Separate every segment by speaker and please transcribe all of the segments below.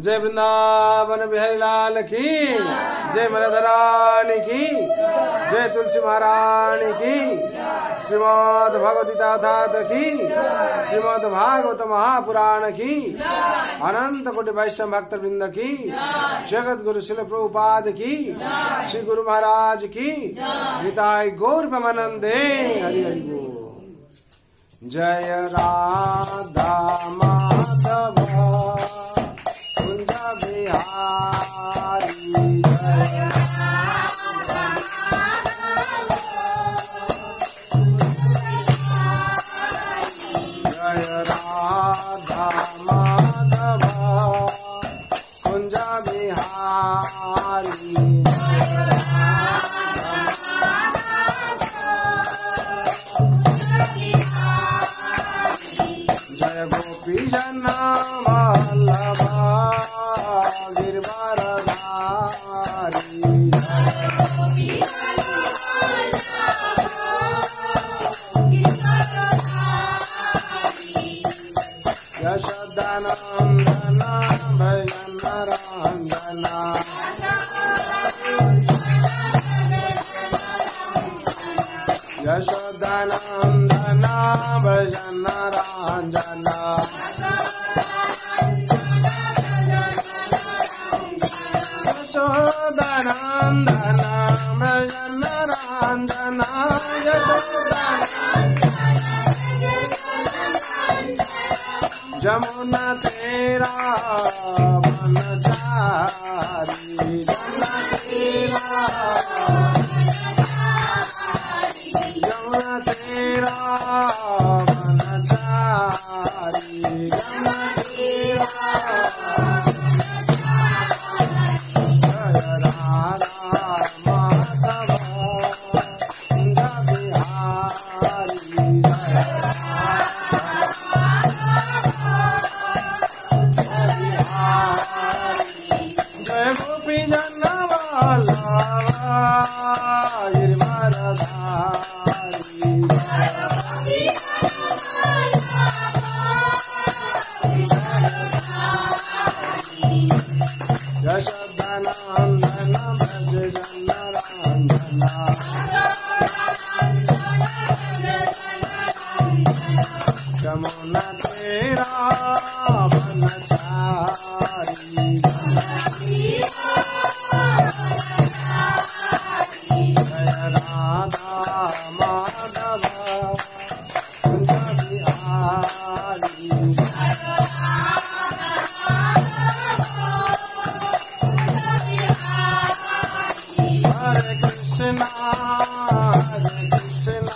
Speaker 1: जय वृंदावन बिहारी लाल की जय मलधरानी की जय तुलसी महारानी की श्रीमद् भगवती तात की श्रीमद् भागवत महापुराण की अनंत कोटि वैष्णव भक्त वृंद की जगत गुरु शिल प्रभुपाद की श्री गुरु महाराज की निताय गौर प्रेमानंदे हरि हरि बोल। जय राधा माधव कुंज बिहारी जय राधा माधव कुंज बिहारी जय गोपी जना वल्लभ गिरवरधारी यशोदानंदन भजन रंजना यशोदानंदन भजन रंजना यशोदानंदन भजन रंजना जमुना तेरा बनचारी जमुना तेरा बनचारी जमुना तेरा जय राधा माधव कुंज बिहारी जय गोपी जन वल्लभ गिरवरधारी यशोदानंदन भजन रंजना जमुना तेरा बनचारी जय राधा माधव कुंज बिहारी हरे Krishna Krishna Krishna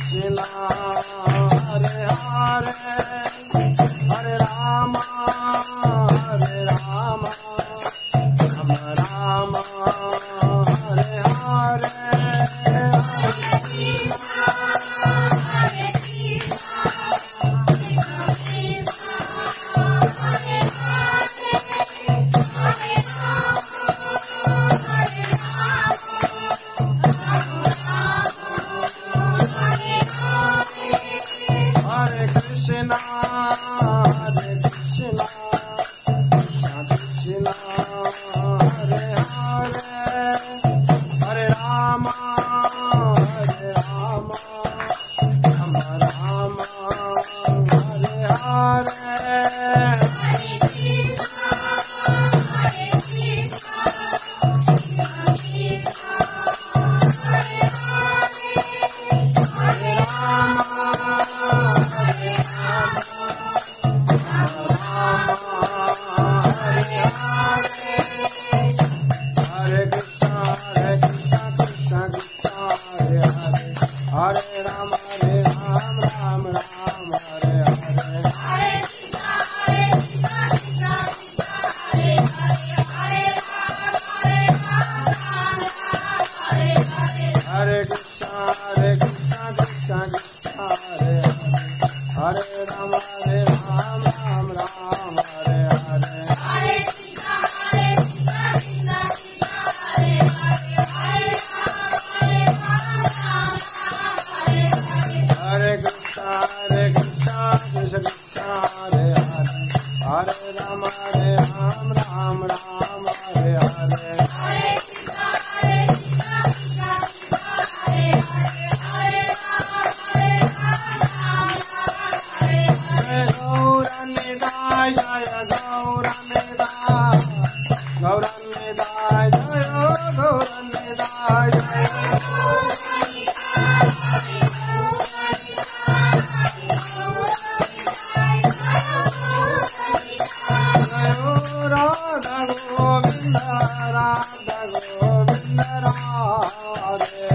Speaker 1: Hare Hare Hare Ram Ram Ram Hare Hare Hare Krishna Krishna Krishna Hare Hare Hare Ram Ram Ram Hare Hare Hare Krishna Krishna Krishna Hare Hare Hare Ram Ram Ram Hare Hare Hare Krishna Krishna Krishna Hare Hare Hare Ram Ram Ram Hare Hare Hare Krishna Krishna Krishna Hare Hare Ram Hare Ram Ram Ram Hare Hare Hare Krishna Krishna Hare Hare Hare Ram Hare Hare Gauranidai Jaya Gauranidai Gauranidai Jaya Gauranidai Jaya Radha Govinda Radha Govinda Radhe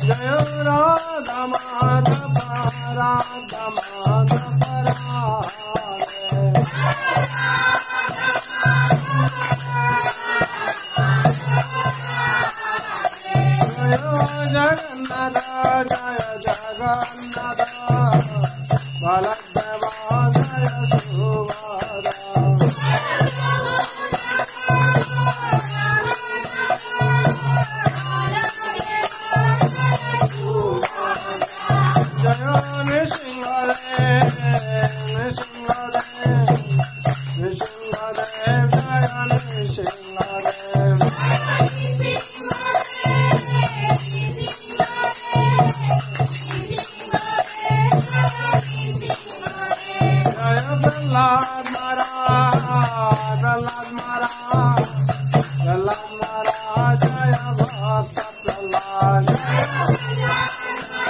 Speaker 1: Jaya Radha Madhava Radha Madhava Radhe Jagannatha Jaya Jagannatha Baladeva Jaya Subhadra Jaya Nishingadev Nishingadev Nishingadev Jaya Nishingadev Jaya Prahlad Maharaj Prahlad Maharaj Prahlad Maharaj Jaya Bhakta Prahlad Jaya Jaya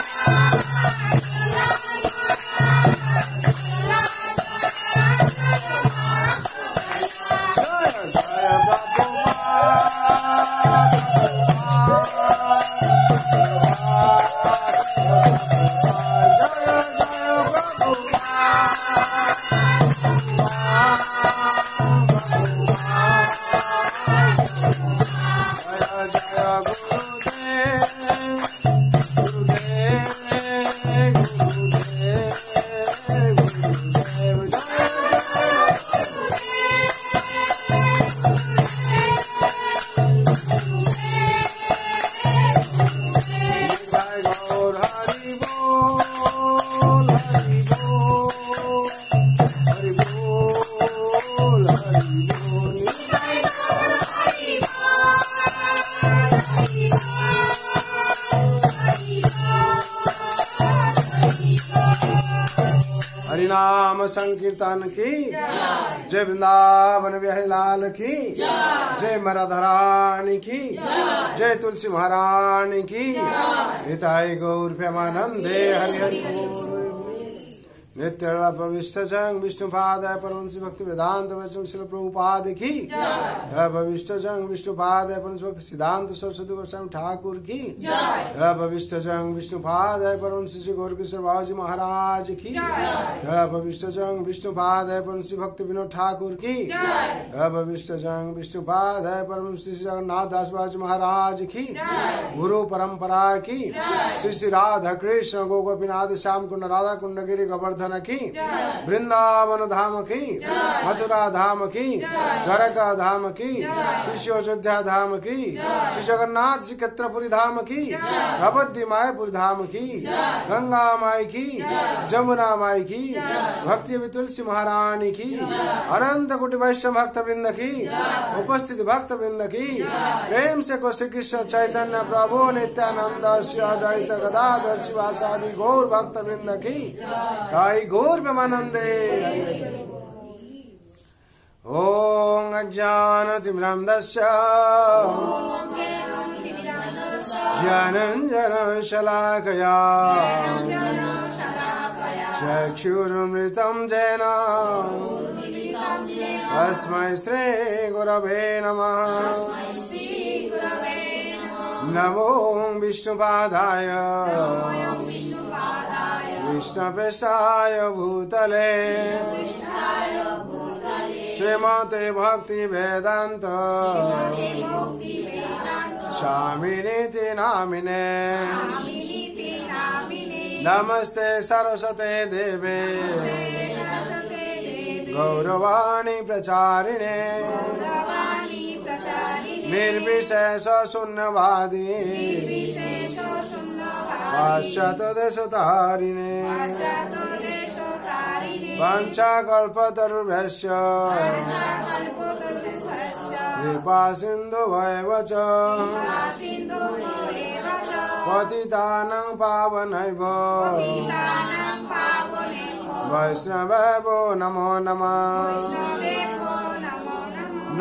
Speaker 1: हरिनाम संकीर्तन की जय वृंदावन बिहारी लाल की जय मराधरानी की जय तुलसी महारानी की हिताय गौर प्रेमानंदे हरि हरि बोल नित्यभविष्टजं विष्णुपादाय परमहंस भक्ति वेदांत वैष्णव श्रील प्रभुपाद की भविष्टजं विष्णुपादाय परमहंस भक्ति सिद्धांत सरस्वती गोस्वामी ठाकुर की भविष्टजं विष्णुपादाय परमहंस श्री गौरकिशोर बाबाजी महाराज की भविष्टजं विष्णुपादाय परमहंस भक्ति विनोद ठाकुर की भविष्टजं विष्णुपादाय परमहंस श्री जगन्नाथ दास बाबाजी महाराज की गुरु परंपरा की श्री श्री राधा कृष्ण गोपीनाथ श्याम कुंड राधा कुंड गिरी गोवर्धन की वृंदावन धाम की मथुरा धाम की द्वारका धाम की श्री अयोध्या धाम की श्री जगन्नाथ श्री क्षेत्रपुरी धाम की अवधि मायपुर धाम की गंगा माई की जमुना माई की भक्ति तुलसी महारानी की अनंत कोटि वैष्णव भक्त वृंद की उपस्थित भक्त वृंद की प्रेम से को श्री कृष्ण चैतन्य प्रभु नित्यानंद श्री अद्वैत गदाधर शिवासादि गौर भक्त वृंद की गौर प्रेमानंदे ओम अज्ञानतिमिरान्धस्य ज्ञानाञ्जनशलाकया चक्षुरुन्मिलितं येन तस्मै श्रीगुरवे नमः नमो विष्णुपादाय कृष्णप्रेष्ठाय भूतले श्रीमते भक्ति वेदांत स्वामिनीति नामिने नमस्ते सरस्वते देवे गौरवाणी प्रचारिणे निर्विशेष शून्यवादी पाश्चात्यदेशतारिणे वाञ्छाकल्पतरुभ्यश्च कृपा सिन्धुभ्येव च पतितानां पावनैभ्यो वैष्णवेभ्यो नमो नमः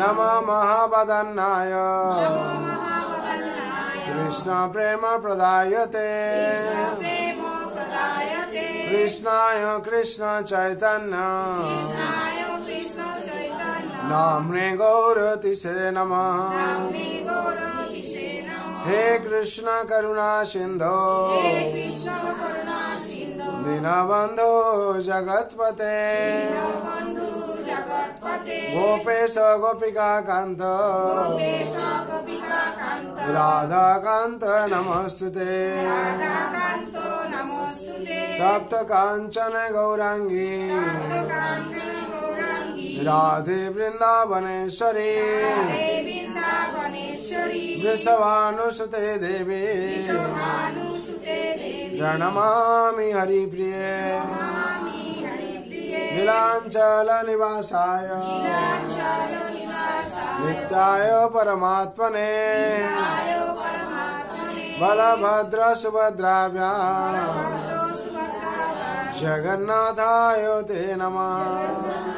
Speaker 1: नमः महावदन्नाय कृष्ण प्रेम प्रदायते कृष्णाय कृष्ण चैतन्य नाम्ने गौरतिसे नमः हे कृष्ण करुणा सिंधो दीनबन्धो जगत्पते गोपेश गोपिका कांत राधा कांत नमस्तुते तप्त कांचन गौरांगी राधे वृंदावनेश्वरी वृषभानुसुते देवी प्रणमामि हरिप्रिये नीलांचल निवासाय नित्याय परमात्मने बलभद्र सुभद्राभ्यां जगन्नाथाय ते नमः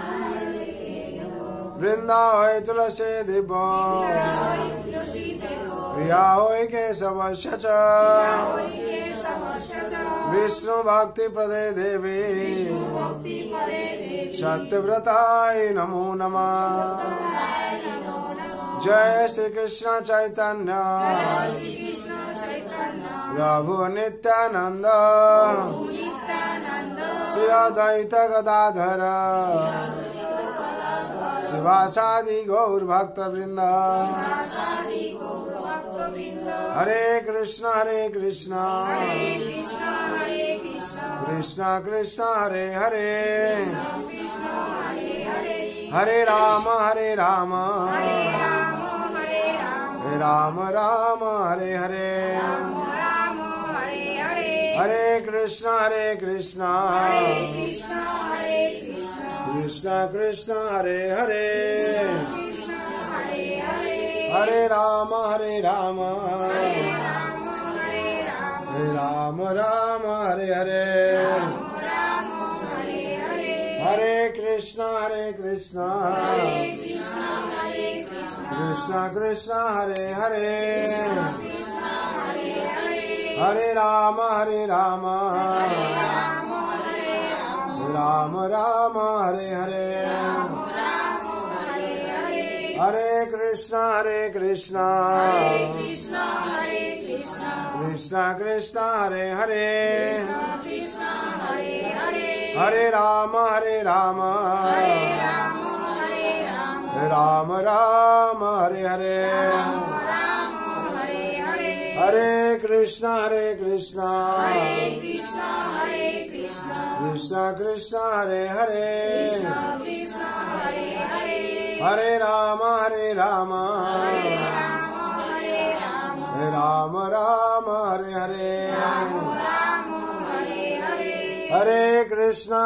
Speaker 1: वृंदावै तुलसी दिव्यो प्रिया होय केशवस्य च विष्णु भक्ति प्रदे देवी सत्यव्रताय नमो नमः जय श्री कृष्ण चैतन्य प्रभु नित्यानंद श्री अद्वैत गदाधर शिवासादि गौर भक्त वृंद हरे कृष्ण कृष्ण कृष्ण हरे हरे हरे राम राम राम हरे हरे हरे कृष्ण कृष्ण कृष्ण हरे हरे हरे राम राम राम हरे हरे हरे कृष्ण कृष्ण कृष्ण हरे हरे हरे राम राम राम हरे हरे हरे कृष्ण कृष्ण कृष्ण हरे हरे हरे राम राम राम हरे हरे हरे कृष्ण कृष्ण कृष्ण हरे हरे हरे राम राम राम हरे हरे हरे कृष्ण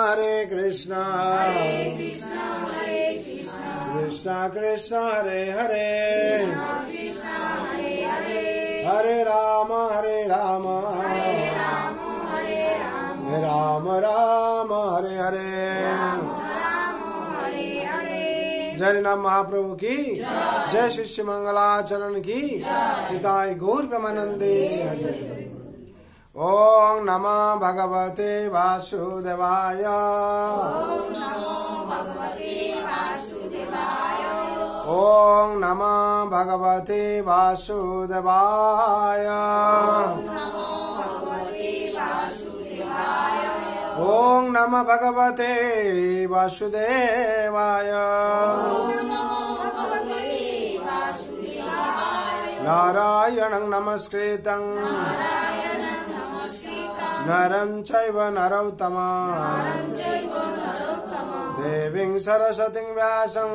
Speaker 1: कृष्ण कृष्ण हरे हरे हरे राम राम राम हरे हरे जय नाम महाप्रभु की जय शिष्य मंगलाचरण की पिताय गौर प्रेमानंदे हरि ओम नमः भगवते वासुदेवाय ओम नमः भगवते वासुदेवाय ओम नमः भगवते वासुदेवाय नारायणं नमस्कृतं नरं चैव नरोत्तमं देवीं सरस्वतीं व्यासं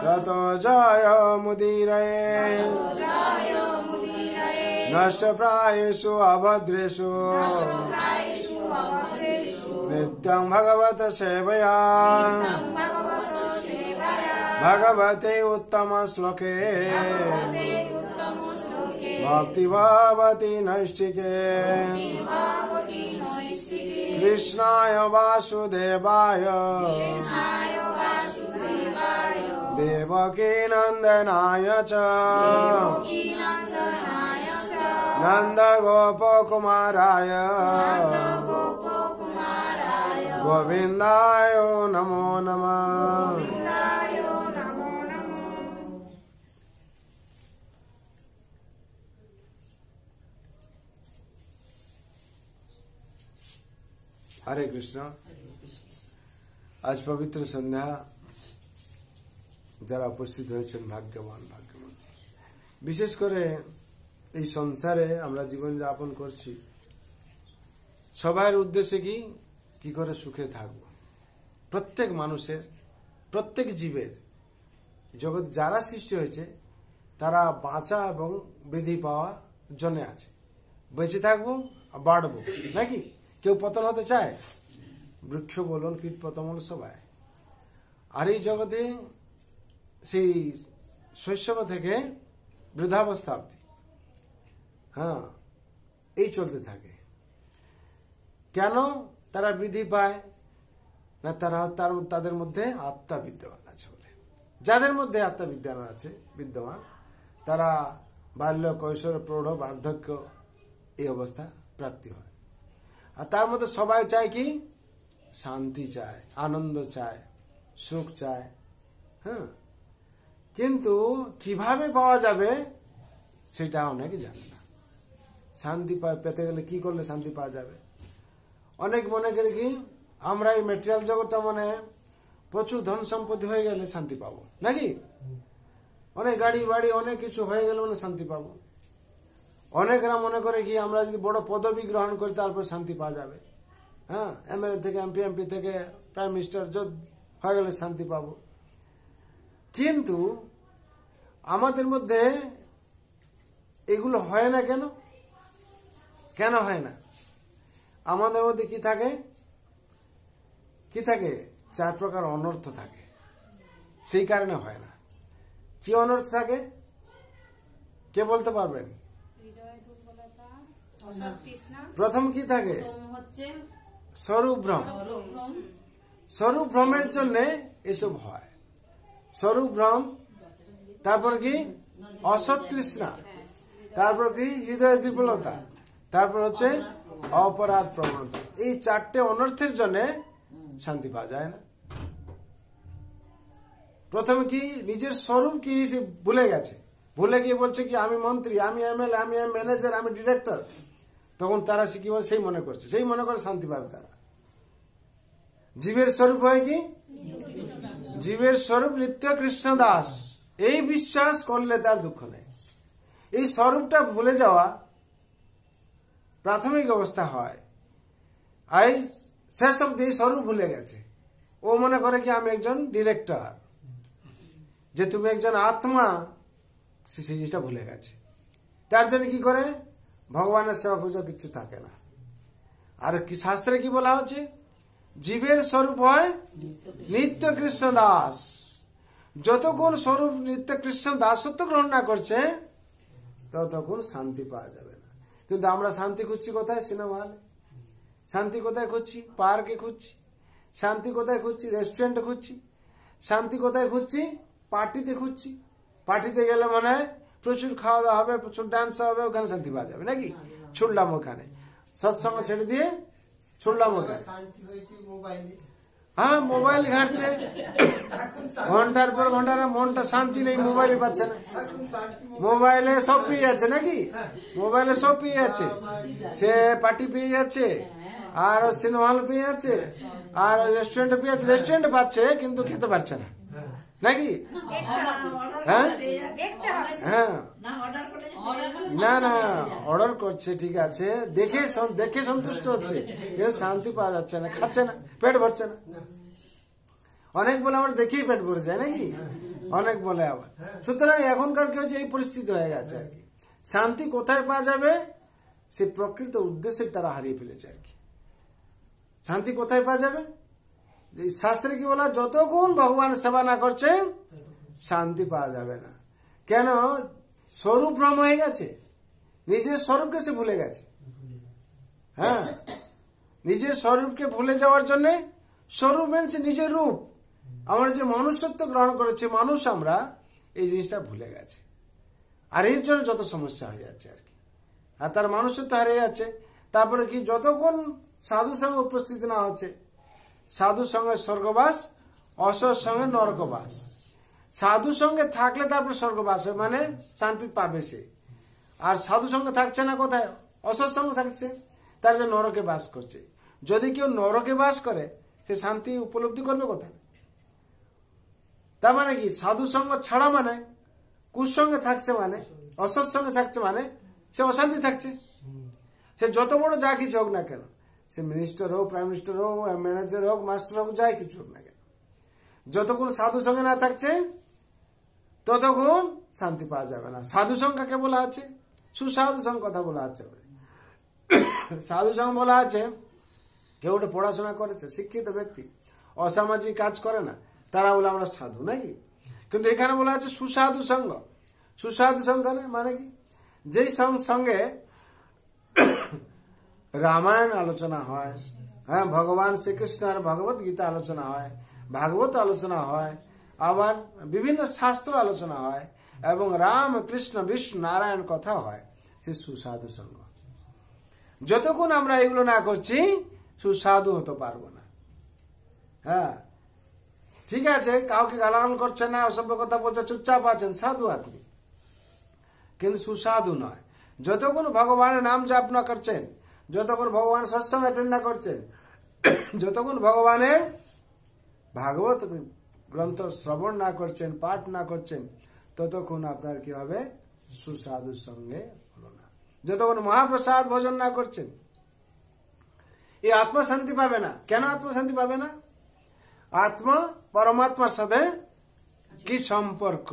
Speaker 1: ततो जयमुदीरये नष्टप्रायेषु अभद्रेषु नित्यं भगवत सेवया भगवते उत्तम श्लोके भक्ति भवति नैष्टिके कृष्णाय वासुदेवाय देवकी नंदनाय च नंद गोपकुमाराय गोविंदाय नमो नमः। हरे कृष्ण। आज पवित्र सन्ध्या যারা উপস্থিত হয়েছেন ভাগ্যবান ভাগ্যবতী। বিশেষ করে এই সংসারে আমরা জীবন যাপন করছি, সবার উদ্দেশ্যে কি করে সুখে থাকব। প্রত্যেক মানুষের, প্রত্যেক জীবের, জগৎ যারা সৃষ্টি হয়েছে তারা বাঁচা এবং বৃদ্ধি পাওয়া জন্য আছে। বেঁচে থাকবো, বাড়বো, নাকি? কেউ পতন হতে চায়? বৃক্ষ বলুন, কীট পতঙ্গ সবাই। আর এই জগতে সেই শৈশব থেকে বৃদ্ধাবস্থা অবধি এই চলতে থাকে। কেন তারা বৃদ্ধি পায়? না, তাদের মধ্যে আত্মা বিদ্যমান আছে বলে। যাদের মধ্যে আত্মা বিদ্যমান তারা বাল্য, কৈশোর, প্রৌঢ়, বার্ধক্য এই অবস্থা প্রাপ্তি হয়। আর তার মধ্যে সবাই চায় কি? শান্তি চায়, আনন্দ চায়, সুখ চায়। কিন্তু কিভাবে পাওয়া যাবে সেটা অনেকে জানে না। শান্তি পেতে গেলে কি করলে শান্তি পাওয়া যাবে? অনেক মনে করে কি আমরা এই ম্যাটেরিয়াল জগৎটা মানে প্রচুর ধন সম্পত্তি হয়ে গেলে শান্তি পাবো, নাকি? অনেক গাড়ি বাড়ি অনেক কিছু হয়ে গেলে মানে শান্তি পাবো। অনেকরা মনে করে কি আমরা যদি বড় পদবি গ্রহণ করি তারপর শান্তি পাওয়া যাবে। এমএলএ থেকে এমপি থেকে প্রাইম মিনিস্টার হয়ে গেলে শান্তি পাবো। কিন্তু আমাদের মধ্যে এগুলো হয় না। কেন হয় না? আমাদের মধ্যে কি থাকে? 4 প্রকার অনর্থ থাকে, সেই কারণে হয় না। কি অনর্থ থাকে কে বলতে পারবেন? প্রথম কি থাকে? স্বরূপ ভ্রম। স্বরূপ ভ্রমের জন্য এসব হয়। স্বরূপ ভ্রম, তারপর কি অসৎ তৃষ্ণা, তারপর কি হৃদয় দুর্বলতা, তারপর হচ্ছে অপরাধ প্রবণতা। এই 4টে অনর্থের জন্য শান্তি পাওয়া যায় না। প্রথমে কি নিজের স্বরূপ কি সে ভুলে গেছে, ভুলে গিয়ে বলছে কি আমি মন্ত্রী, আমি এমএলএ, আমি ম্যানেজার, আমি ডিরেক্টর। তখন তারা সে কি বলে সেই মনে করছে, সেই মনে করে শান্তি পাবে তারা। জীবের স্বরূপ হয় কি? জীবের স্বরূপ নিত্য কৃষ্ণ দাস। এই বিশ্বাস করলে তার দুঃখ নেই। এই স্বরূপটা ভুলে যাওয়া প্রাথমিক অবস্থা হয়। আর শেষ অবধি স্বরূপ ভুলে গেছে। ও মনে করে কি আমি একজন ডিরেক্টর, যে তুমি একজন আত্মা, সে সেই জিনিসটা ভুলে গেছে। তার জন্য কি করে? ভগবানের সেবা পূজা কিছু থাকে না। আর কি শাস্ত্রে কি বলা হচ্ছে? জীবের স্বরূপ হয় নিত্য কৃষ্ণ দাস। যতক্ষণ স্বরূপ নিত্য কৃষ্ণ দাসত্ব গ্রহণ না করছে ততক্ষণ শান্তি পাওয়া যাবে না। কিন্তু আমরা শান্তি খুঁজছি কোথায়? সিনেমা হলে। শান্তি কোথায় খুঁজছি? পার্কে খুঁজছি। শান্তি কোথায় খুঁজছি? রেস্টুরেন্টে খুঁজছি। শান্তি কোথায় খুঁজছি? পার্টিতে খুঁজছি। পার্টিতে গেলে মানে প্রচুর খাওয়া দাওয়া হবে, প্রচুর ডান্স হবে, ওখানে শান্তি পাওয়া যাবে, নাকি? ছুটলাম ওখানে, সৎসঙ্গ ছেড়ে দিয়ে ছুটলাম ওখানে। মোবাইল ঘাটছে ঘন্টার পর ঘন্টা, মনটা শান্তি নেই, মোবাইলে পাচ্ছে না। মোবাইলে সব পেয়ে যাচ্ছে, নাকি? মোবাইলে সব পেয়ে যাচ্ছে। সে পার্টি পেয়ে যাচ্ছে, আর সিনেমা হল পেয়ে যাচ্ছে, আর রেস্টুরেন্টে পেয়ে যাচ্ছে। রেস্টুরেন্টে পাচ্ছে কিন্তু খেতে পারছে না, নাকি? না অর্ডার করছে, ঠিক আছে, দেখে সন্তুষ্ট হচ্ছে, কিন্তু শান্তি পাওয়া যাচ্ছে না, খাচ্ছে না, পেট ভরছে না। অনেক বলে আমার দেখেই পেট ভরে যায়, নাকি? অনেক বলে আবার। সুতরাং এখনকার কি হচ্ছে, এই পরিস্থিতি হয়ে গেছে আর কি। শান্তি কোথায় পাওয়া যাবে? সে প্রকৃত উদ্দেশ্যে তারা হারিয়ে ফেলেছে আর কি। শান্তি কোথায় পাওয়া যাবে? শাস্ত্রে কি বলা, যতক্ষণ ভগবান সেবা না করছে শান্তি পাওয়া যাবে না। কেন? স্বরূপ ভ্রম হয়ে গেছে, নিজের স্বরূপকে সে ভুলে গেছে। হ্যাঁ, নিজের স্বরূপকে ভুলে যাওয়ার জন্য, স্বরূপ মেনছে নিজের রূপ। আমরা যে মনুষ্যত্ব গ্রহণ করেছি, মানুষ আমরা, এই জিনিসটা ভুলে গেছে। আর এর জন্য যত সমস্যা হয়ে যাচ্ছে আর কি। আর তার মানুষত্ব হারিয়ে যাচ্ছে। তারপরে কি, যতক্ষণ সাধু সঙ্গে উপস্থিতি না হচ্ছে, সাধু সঙ্গে স্বর্গবাস, অসৎ সঙ্গে নরকবাস। সাধু সঙ্গে থাকলে তারপর স্বর্গবাস হয়, মানে শান্তি পাবে সে। আর সাধু সঙ্গে থাকছে না, কোথায়? অসৎ সঙ্গে থাকছে, তার যে নরকে বাস করছে। যদি কেউ নরকে বাস করে, সে শান্তি উপলব্ধি করবে কোথায়? তার মানে কি, সাধু সঙ্গ ছাড়া মানে, কুসঙ্গে থাকছে মানে, অসৎ সঙ্গে থাকছে মানে সে অশান্তি থাকছে। সে যত বড় যা কিছু হোক না কেন, সে মিনিস্টার হোক, প্রাইম মিনিস্টার হোক, ম্যানেজার হোক, মাস্টার হোক, যাই কিছু হোক না কেন, যতক্ষণ সাধু সঙ্গে না থাকছে ততক্ষণ শান্তি পাওয়া যাবে না। সাধু সঙ্গ কাকে বলা আছে? সুসাধু সঙ্গ কথা বলা আছে। সাধু সঙ্গ বলা আছে, কেউ ওটা পড়াশোনা করেছে, শিক্ষিত ব্যক্তি, অসামাজিক কাজ করে না, তারা বলে আমরা সাধু, নাকি? কিন্তু এখানে বলা আছে সুসাধু সঙ্গ। সুসাধু সঙ্গ মানে কি? যেই সঙ্গে রামায়ণ আলোচনা হয়, হ্যাঁ, ভগবান শ্রীকৃষ্ণের ভগবত গীতা আলোচনা হয়, ভাগবত আলোচনা হয়, আবার বিভিন্ন শাস্ত্র আলোচনা হয়, এবং রাম কৃষ্ণ বিষ্ণু নারায়ণ কথা হয়, সে সুসাধু সঙ্গ। যতক্ষণ আমরা এগুলো না করছি, সুসাধু হতে পারবো না। হ্যাঁ, ঠিক আছে, কাউকে গালাগাল করছে না, অসভ্য কথা বলছে, চুপচাপ আছেন, সাধু আপনি, কিন্তু সুসাধু নয়। যতক্ষণ ভগবানের নাম জাপ না করছেন, যতক্ষণ ভগবান সৎসঙ্গ অ্যাটেন্ড না করছেন, যতক্ষণ ভগবানের ভাগবত গ্রন্থ শ্রবণ না করছেন, পাঠ না করছেন, ততক্ষণ আপনার কি হবে? সুসাধুর সঙ্গে হলো না। যতক্ষণ মহাপ্রসাদ ভোজন না করছেন, এই আত্মা শান্তি পাবে না। কেন আত্মা শান্তি পাবে না? আত্মা পরমাত্মার সাথে কি সম্পর্ক?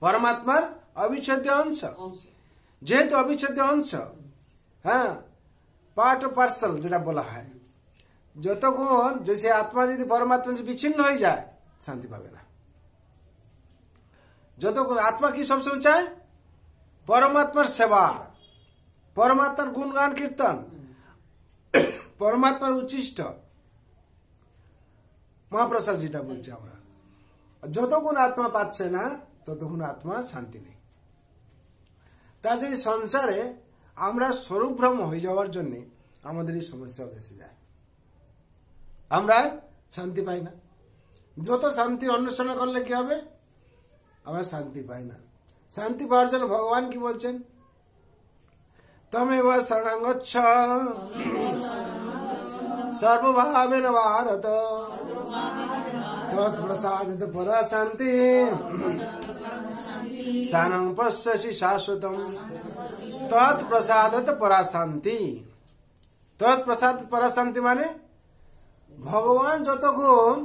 Speaker 1: পরমাত্মার অবিচ্ছেদ্য অংশ। যেহেতু অবিচ্ছেদ্য অংশ, হ্যাঁ, পার্ট ও পার্সেল যেটা বলা হয়, যতক্ষণ যে আত্মা যদি পরমাত্মা বিচ্ছিন্ন হয়ে যায়, শান্তি পাবে না। যতক্ষণ আত্মা কি সবসময় চায়? পরমাত্মার সেবা, পরমাত্মার গুণগান কীর্তন, পরমাত্মার উচ্ছিষ্ট মহাপ্রসাদ যেটা বলছি আমরা। যতক্ষণ আত্মা পাচ্ছে না, ততক্ষণ আত্মা শান্তি নেই। তার জন্য সংসারে আমরা স্বরূপভ্রম হয়ে যাওয়ার জন্য আমাদের এই সমস্যা বেশি যায়, আমরা শান্তি পাই না। যত শান্তির অন্বেষণ করলে কি হবে? আমরা শান্তি পাই না। শান্তি পাওয়ার জন্য ভগবান কি বলছেন? তমেব শরণং গচ্ছ সর্বভাবেন ভারত তৎপ্রসাদিত পরা শান্তি স্থানং পশ্যসি শাশ্বতম। তৎপ্রসাদিত পরা শান্তি, তৎপ্রসাদ পরা শান্তি মানে ভগবান যতক্ষণ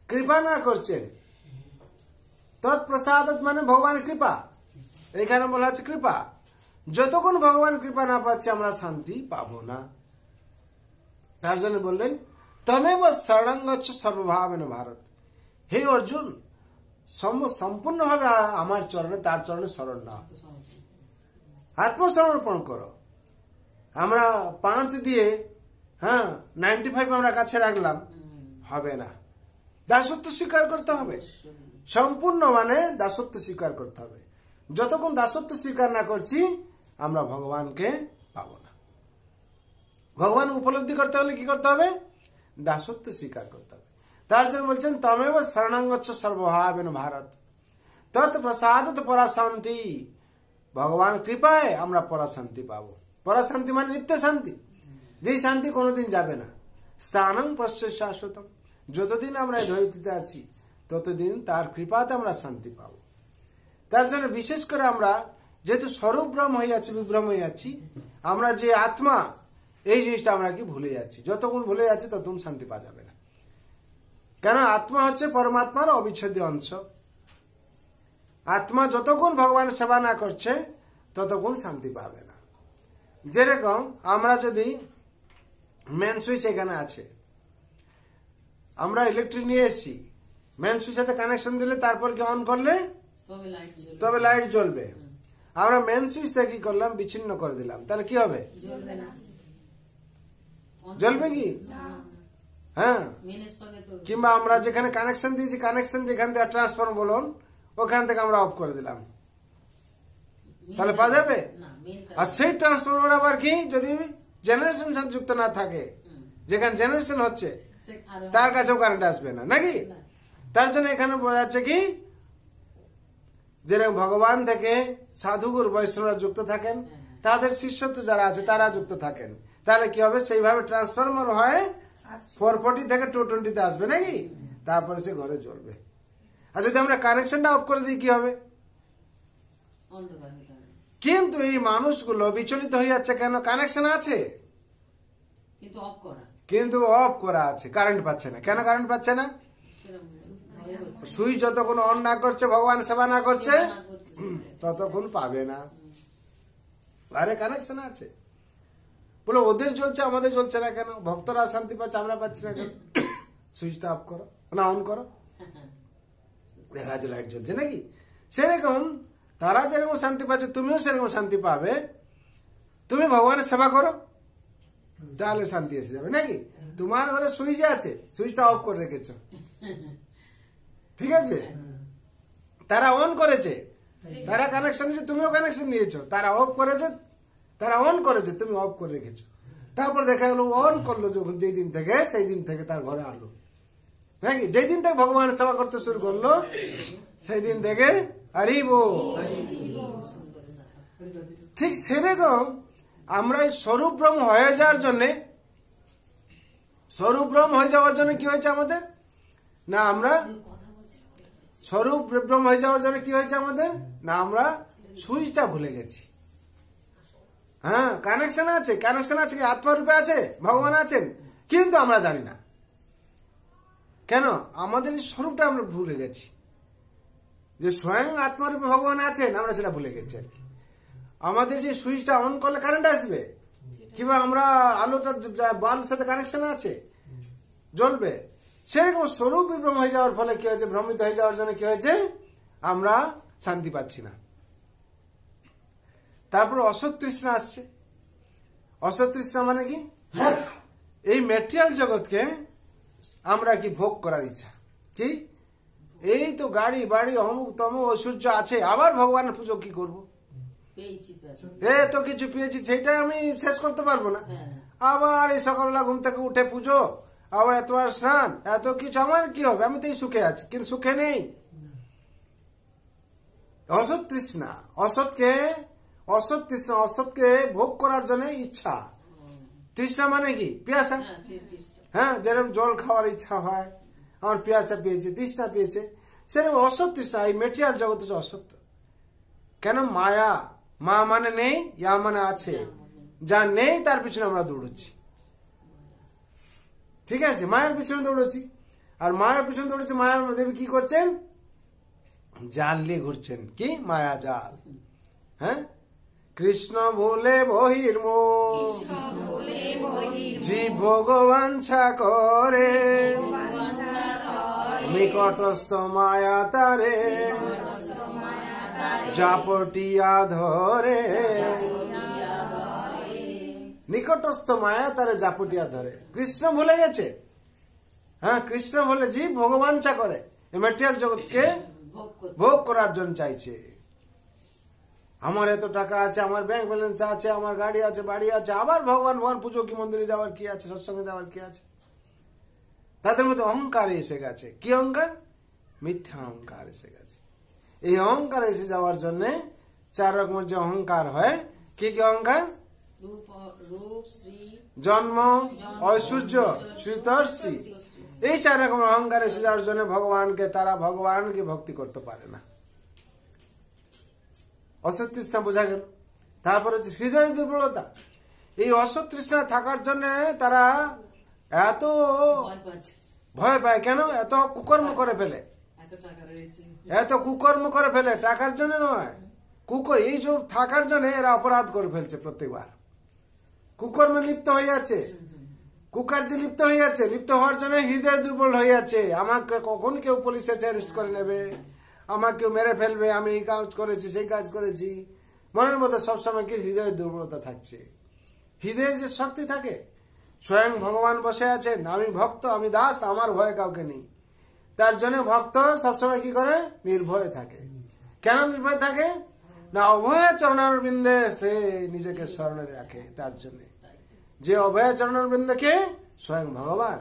Speaker 1: কৃপা না করছেন, তৎপ্রসাদ মানে ভগবান কৃপা, এখানে বলা হচ্ছে কৃপা। যতক্ষণ ভগবান কৃপা না পাচ্ছে, আমরা শান্তি পাবো না। তার জন্য বললেন তমেব শরণং গচ্ছ সর্বভাবেন ভারত। হে অর্জুন, সম্পূর্ণভাবে আমার চরণে, তার চরণে শরণ নাও, আত্মসমর্পণ করো। আমরা 5 দিয়ে 95 আমরা কাছে রাখলাম, হবে না। দাসত্ব স্বীকার করতে হবে, সম্পূর্ণ মানে দাসত্ব স্বীকার করতে হবে। যতক্ষণ দাসত্ব স্বীকার না করছি, আমরা ভগবানকে পাবো না। ভগবান উপলব্ধি করতে হলে কি করতে হবে? দাসত্ব স্বীকার করতে হবে। তার জন্য বলছেন তমেব শরণং গচ্ছ সর্বভাবেন ভারত তৎপ্রসাদিত পরা শান্তি। ভগবান কৃপায় আমরা পরা শান্তি পাবো। পরা শান্তি মানে নিত্য শান্তি, যেই শান্তি কোনোদিন যাবে না। স্থানং পশ্য শাশ্বতম। যতদিন আমরা এই ধরিত্রীতে আছি, ততদিন তার কৃপাতে আমরা শান্তি পাবো। তার জন্য বিশেষ করে আমরা যেহেতু স্বরূপ ভ্রম হয়ে যাচ্ছি, বিভ্রম হয়ে যাচ্ছি, আমরা যে আত্মা, এই জিনিসটা আমরা কি ভুলে যাচ্ছি। যতক্ষণ ভুলে যাচ্ছি, ততক্ষণ শান্তি পাওয়া যাবে না। কেন? আত্মা হচ্ছে পরমাত্মার অবিচ্ছেদ্য অংশ। আত্মা যতক্ষণ ভগবানের সেবা না করছে ততক্ষণ শান্তি পাবে না। যেরকম আমরা যদি মেন সুইচ এখানে আছে, আমরা ইলেকট্রিক নিয়ে এসেছি, মেন সুইচ সাথে কানেকশন দিলে তারপর কি অন করলে তবে লাইট জ্বলবে। আমরা মেন সুইচটা কি করলাম, বিচ্ছিন্ন করে দিলাম, তাহলে কি হবে? জ্বলবে কি? হ্যাঁ। কিংবা আমরা যেখানে কানেকশন দিয়েছি, কানেকশন যেখান থেকে ট্রান্সফর্ম বলুন, ওখান থেকে আমরা অফ করে দিলাম, তাহলে পাওয়া যাবে? আর সেই ট্রান্সফর্মার আবার কি যদি জেনারেশন সাথে যুক্ত না থাকে, যেখানে জেনারেশন হচ্ছে তার কাছেও কারেন্ট আসবে না, নাকি? তার জন্য এখানে বোঝা যাচ্ছে কি, যেরকম ভগবান থেকে সাধুগুরু বৈষ্ণবরা যুক্ত থাকেন, তাদের শিষ্যত্ব যারা আছে তারা যুক্ত থাকেন, তাহলে কি হবে? সেইভাবে ট্রান্সফরমার হয় 440 থেকে 220 আসবে, নাকি? তারপরে সে ঘরে জ্বলবে। আর যদি আমরা কানেকশনটা অফ করে দিই কি হবে? কিন্তু এই মানুষগুলো বিচলিত হয়ে যাচ্ছে কেন? কানেকশন আছে কিন্তু অফ করা আছে, কারেন্ট পাচ্ছে না। কেন কারেন্ট পাচ্ছে না? সুইচ যতক্ষণ অন না করছে, ভগবান সেবা না করছে, ততক্ষণ পাবে না। আরে কানেকশন আছে বলে ওদের জ্বলছে, আমাদের জ্বলছে না কেন? ভক্তরা শান্তি পাচ্ছে, আমরা পাচ্ছি না কেন? সুইচটা অফ করো না অন করো, দেখা যাচ্ছে লাইট জ্বলছে, নাকি? সেরকম তারা যেরকম শান্তি পাচ্ছে, তুমিও সেরকম শান্তি পাবে। তুমি ভগবানের সেবা করো, তাহলে শান্তি এসে যাবে, নাকি? তোমার ঘরে সুইচ আছে, সুইচটা অফ করে রেখেছ, ঠিক আছে? তারা অন করেছে, তারা কানেকশন নিয়েছে, তুমিও কানেকশন নিয়েছো। তারা অফ করেছে, তারা অন করেছে, তুমি অফ করে রেখেছো। তারপর দেখা গেল অন করলো যখন, যেই দিন থেকে, সেই দিন থেকে তার ঘরে আলো, নাকি? যেই দিন থেকে ভগবানের সেবা করতে শুরু করলো, সেই দিন থেকে হরিব। ঠিক সেরকম আমরা স্বরূপ ব্রহ্ম হয়ে যাওয়ার জন্য, স্বরূপ ব্রহ্ম হয়ে যাওয়ার জন্য কি হয়েছে আমাদের? না আমরা স্বরূপ ব্রহ্ম হয়ে যাওয়ার জন্য কি হয়েছে আমাদের? না আমরা সুইচটা ভুলে গেছি। হ্যাঁ, কানেকশন আছে, কানেকশন আছে, আত্মারূপে আছে, ভগবান আছেন, কিন্তু আমরা জানি না কেন? আমাদের স্বরূপটা আমরা ভুলে গেছি, যে স্বয়ং আত্মারূপে ভগবান আছেন, আমরা সেটা ভুলে গেছি আর কি। আমাদের যে সুইচটা অন করলে কারেন্ট আসবে, কিংবা আমরা আলোটা বাল্বের সাথে কানেকশন আছে, জ্বলবে, সেরকম স্বরূপ বিভ্রম হয়ে যাওয়ার ফলে কি হয়েছে? ভ্রমিত হয়ে যাওয়ার জন্য কি হয়েছে? আমরা শান্তি পাচ্ছি না। তারপর অসৎ তৃষ্ণা আসছে। অসৎ তৃষ্ণা মানে কি? এই ম্যাটেরিয়াল জগৎকে আমরা কি ভোগ করার ইচ্ছা, কি? এই তো গাড়ি বাড়ি অমুক তমুক ঐশ্বর্য আছে, আবার ভগবানের পুজো কি করবো? তো কিছু পেয়েছি, সেটাই আমি শেষ করতে পারবো না। আবার এই সকালবেলা ঘুম থেকে উঠে পুজো, আবার এতবার স্নান, এত কিছু, আমার কি হবে? আমি তো এই সুখে আছি, কিন্তু সুখে নেই। অসৎ তৃষ্ণা, অসৎকে ভোগ করার জন্য ইচ্ছা। তৃষ্ণা মানে কি? পিয়াসা। হ্যাঁ, যেরকম জল খাওয়ার ইচ্ছা হয়, আমার পিয়াসা পেয়েছে, তৃষ্ণা পেয়েছে, সেরকম অসৎ তৃষ্ণা। এই মেটেরিয়াল জগৎ হচ্ছে অসৎ। কেন? মায়া। মা মানে নেই, ইয়া মানে আছে। যা নেই তার পিছনে আমরা দৌড়চ্ছি, ঠিক আছে? মায়ের পিছনে দৌড়চ্ছি, আর মায়ের পিছনে দৌড়চ্ছি। মায়া দেবী কি করছেন? জাল নিয়ে ঘুরছেন, কি? মায়া জাল। হ্যাঁ, কৃষ্ণ ভোলে বহির্মুখ, জীব ভগবাঞ্ছা করে, নিকটস্থ মায়া তারে জাপটিয়া ধরে। নিকটস্থ মায়া তারে জাপটিয়া ধরে। কৃষ্ণ ভুলে গেছে। হ্যাঁ, কৃষ্ণ বলে জীব ভগবাঞ্ছা করে, ম্যাটেরিয়াল জগৎকে ভোগ করার জন্য চাইছে। আমার এত টাকা আছে, আমার ব্যাংক ব্যালেন্স আছে, আমার গাড়ি আছে, বাড়ি আছে, আবার ভগবান পুজো কি, মন্দিরে যাওয়ার কি আছে, সৎসঙ্গে যাওয়ার কি আছে? তাদের মধ্যে অহংকার এসে গেছে। কি অহংকার? মিথ্যা অহংকার এসে গেছে। এই অহংকার এসে যাওয়ার জন্য 4 রকমের যে অহংকার হয়, কি কি অহংকার? জন্ম, ঐশ্বর্য, শ্রীতর্ষি। এই 4 রকমের অহংকার এসে যাওয়ার জন্য তারা ভগবানকে ভক্তি করতে পারে না। অসৎ তৃষ্ণা বোঝা গেল। তারপর হচ্ছে হৃদয় দুর্বলতা। এই অসৎ তৃষ্ণা থাকার জন্য তারা এত ভয় পায়। কেন? এত কুকর্ম করে ফেলে। এত কুকর্ম করে ফেলে টাকার জন্য নয়, এই যে থাকার জন্য এরা অপরাধ করে ফেলছে প্রত্যেকবার। কুকর্মে লিপ্ত হয়ে যাচ্ছে, কুকার্যে লিপ্ত হয়ে যাচ্ছে, লিপ্ত হওয়ার জন্য হৃদয় দুর্বল হয়ে যাচ্ছে। আমাকে কখন কেউ পুলিশ এসে অ্যারেস্ট করে নেবে, আমাকে কেউ মেরে ফেলবে, আমি এই কাজ করেছি সেই কাজ করেছি, মনের মধ্যে সবসময় কি হৃদয়ের দুর্বলতা থাকছে। হৃদয়ের যে শক্তি থাকে, স্বয়ং ভগবান বসে আছেন, আমি ভক্ত, আমি দাস, আমার ভয় কাউকে নেই। তার জন্য ভক্ত সবসময় কি করে? নির্ভয় থাকে। কেন নির্ভয় থাকে? না অভয় চরণের বৃন্দে সে নিজেকে স্মরণে রাখে। তার জন্য যে অভয় চরণের বৃন্দকে স্বয়ং ভগবান,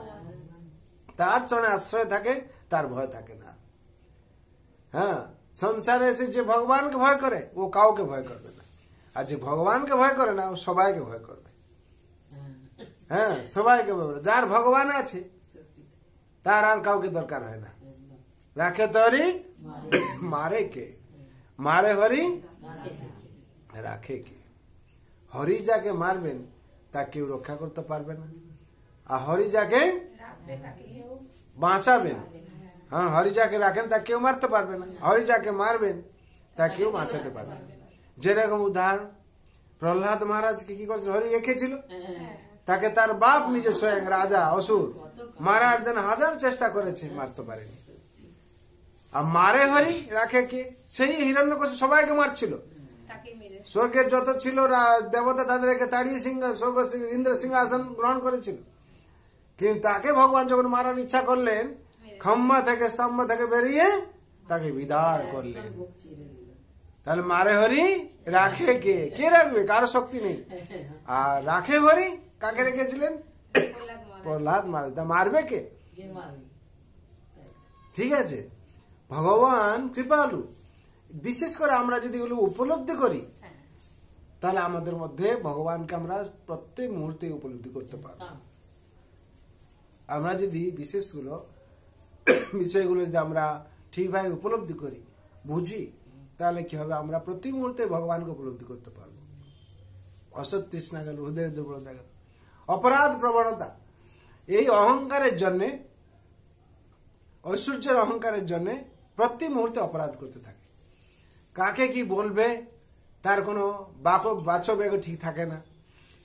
Speaker 1: তার চরণে আশ্রয় থাকে, তার ভয় থাকে না। হ্যাঁ, সংসারে এসে যে ভগবানকে ভয় করে ও কাউকে ভয় করবে না, আর যে ভগবানকে ভয় করে না ও সবাইকে ভয় করবে। হ্যাঁ, সবাইকে ভয় করবে। যার ভগবান আছে তার আর কাউকে দরকার হয় না। রাখে তো হরি, মারে কে? মারে হরি, রাখে কে? হরি যাকে মারবেন তা কেউ রক্ষা করতে পারবে না, আর হরি যাকে বাঁচাবেন, হ্যাঁ, হরি যাকে রাখেন তা কেউ মারতে পারবে না, হরি যাকে মারবেন তা কেউ বাঁচাতে পারবে না। যেরকম উদাহরণ, প্রহ্লাদ মহারাজকে কি করছে? হরি রেখেছিল, তাকে তার বাপ নিজে স্বয়ং রাজা অসুর মারার জন্য হাজার চেষ্টা করেছে, মারতে পারেনি। আর মারে হরি, রাখে কে? সেই হিরণ্যকশিপু সবাইকে মারছিল, স্বর্গের যত ছিল দেবতা তাদেরকে তাড়িয়ে স্বর্গ ইন্দ্র সিংহাসন গ্রহণ করেছিল। কিন্তু তাকে ভগবান যখন মারার ইচ্ছা করলেন, খম্বা থেকে স্তম্ভ থেকে বেরিয়ে তাকে বিদার করলেন। তাহলে মারে হরি, রাখে কে? কে রাখবে? কারো শক্তি নেই। আর রাখে হরি কাকে রেখেছিলেন? প্রহ্লাদ মহারাজ। তা মারবে কে? ঠিক আছে, ভগবান কৃপালু। বিশেষ করে আমরা যদি এগুলো উপলব্ধি করি তাহলে আমাদের মধ্যে ভগবানকে আমরা প্রত্যেক মুহূর্তে উপলব্ধি করতে পারব। আমরা যদি বিষয়গুলো যদি আমরা ঠিকভাবে উপলব্ধি করি, বুঝি, তাহলে কি হবে? আমরা প্রতি মুহূর্তে ভগবানকে উপলব্ধি করতে পারবো। অসৎ তৃষ্ণা গেল, হৃদয় দুর্বলতা গেল, অপরাধ প্রবণতা, এই অহংকারের জন্যে, ঐশ্বর্যের অহংকারের জন্যে প্রতি মুহূর্তে অপরাধ করতে থাকে। কাকে কি বলবে তার কোনো বাচক বেগ ঠিক থাকে না,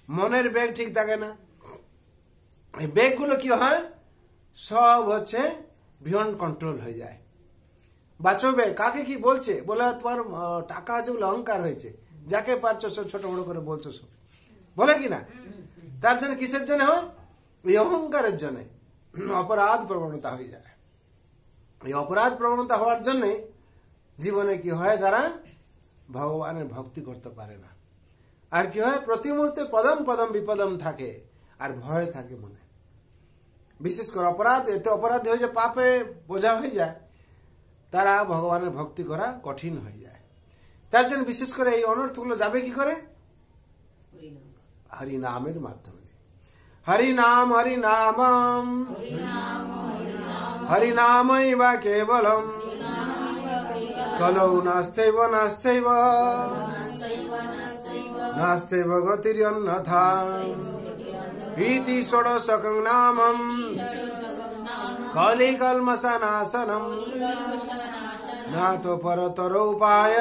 Speaker 1: মনের বেগ ঠিক থাকে না। এই বেগগুলো কি হয়? সব হচ্ছে বিয়ন্ড কন্ট্রোল হয়ে যায়। বাচক বেগ, কাকে কি বলছে, বলে তোমার টাকা আছে বলে অহংকার হয়েছে, যাকে পারছো সব ছোট বড় করে বলছো, সব বলে কিনা? তার জন্য কিসের জন্য হয়? এই অহংকারের জন্য অপরাধ প্রবণতা হয়ে যায়। এই অপরাধ প্রবণতা হওয়ার জন্য জীবনে কি হয়? তারা ভগবানের ভক্তি করতে পারে না। আর কি হয়? প্রতি মুহূর্তে পদম পদম বিপদম থাকে, আর ভয় থাকে মনে। বিশেষ করে অপরাধ, এতে অপরাধী হয়ে যায়, পাপে বোঝা হয়ে যায়, তারা ভগবানের ভক্তি করা কঠিন হয়ে যায়। তার জন্য বিশেষ করে এই অনর্থগুলো যাবে কি করে? হরিনামের মাধ্যমে। হরিনাম হরিনামম হরিনামৈব কেবলম কলৌ নাস্তেব নাস্তেব নাস্তেব গতিরন্যথা ইতি ষোড়শকং নামম কলিকল্মষনাশনম নাতো পরতর উপায়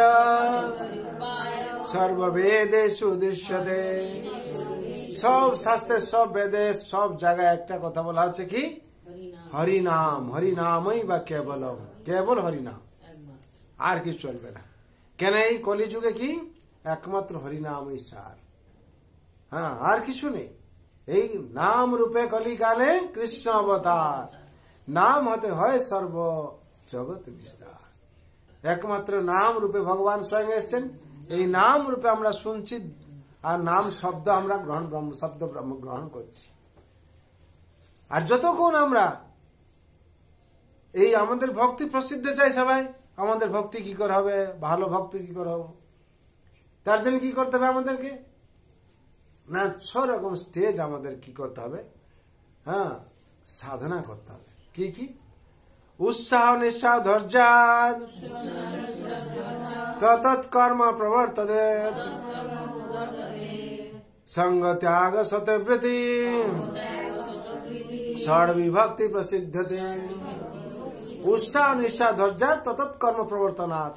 Speaker 1: সর্ববেদেষু দৃশ্যতে। সব শাস্ত্রের, সব বেদে, সব জায়গায় একটা কথা বলা হচ্ছে কি? হরিনাম। হরিনামই বা কেবলম, কেবল হরিনাম, আর কিছু চলবে না। কেন? এই কলিযুগে কি একমাত্র হরিনামই সার। হ্যাঁ, আর কিছু নেই। এই নাম রূপে কলিকালে কৃষ্ণ অবতার, নাম হতে হয় সর্ব জগৎ বিস্তার। একমাত্র নাম রূপে ভগবান স্বয়ং এসছেন। এই নাম রূপে আমরা শুনছি, আর নাম শব্দ আমরা ব্রহ্ম গ্রহণ করছি। আর যতক্ষণ আমরা এই আমাদের ভক্তি প্রসিদ্ধ চাই, সবাই আমাদের ভক্তি কি করে হবে, ভালো ভক্তি কি করে হবে, তার জন্য কি করতে হবে আমাদেরকে? না, 6 রকম স্টেজ আমাদের কি করতে হবে? হ্যাঁ, সাধনা করতে হবে। কি কি? উৎসাহ নিঃসাহ ধৈর্যাদ তৎকর্ম প্রবর্ততে সঙ্গ ত্যাগ সত্যবৃত্তি ষড় বিভক্তি প্রসিদ্ধতে उत्साह निश्चय धैर्य ततत् कर्म प्रवर्तनात्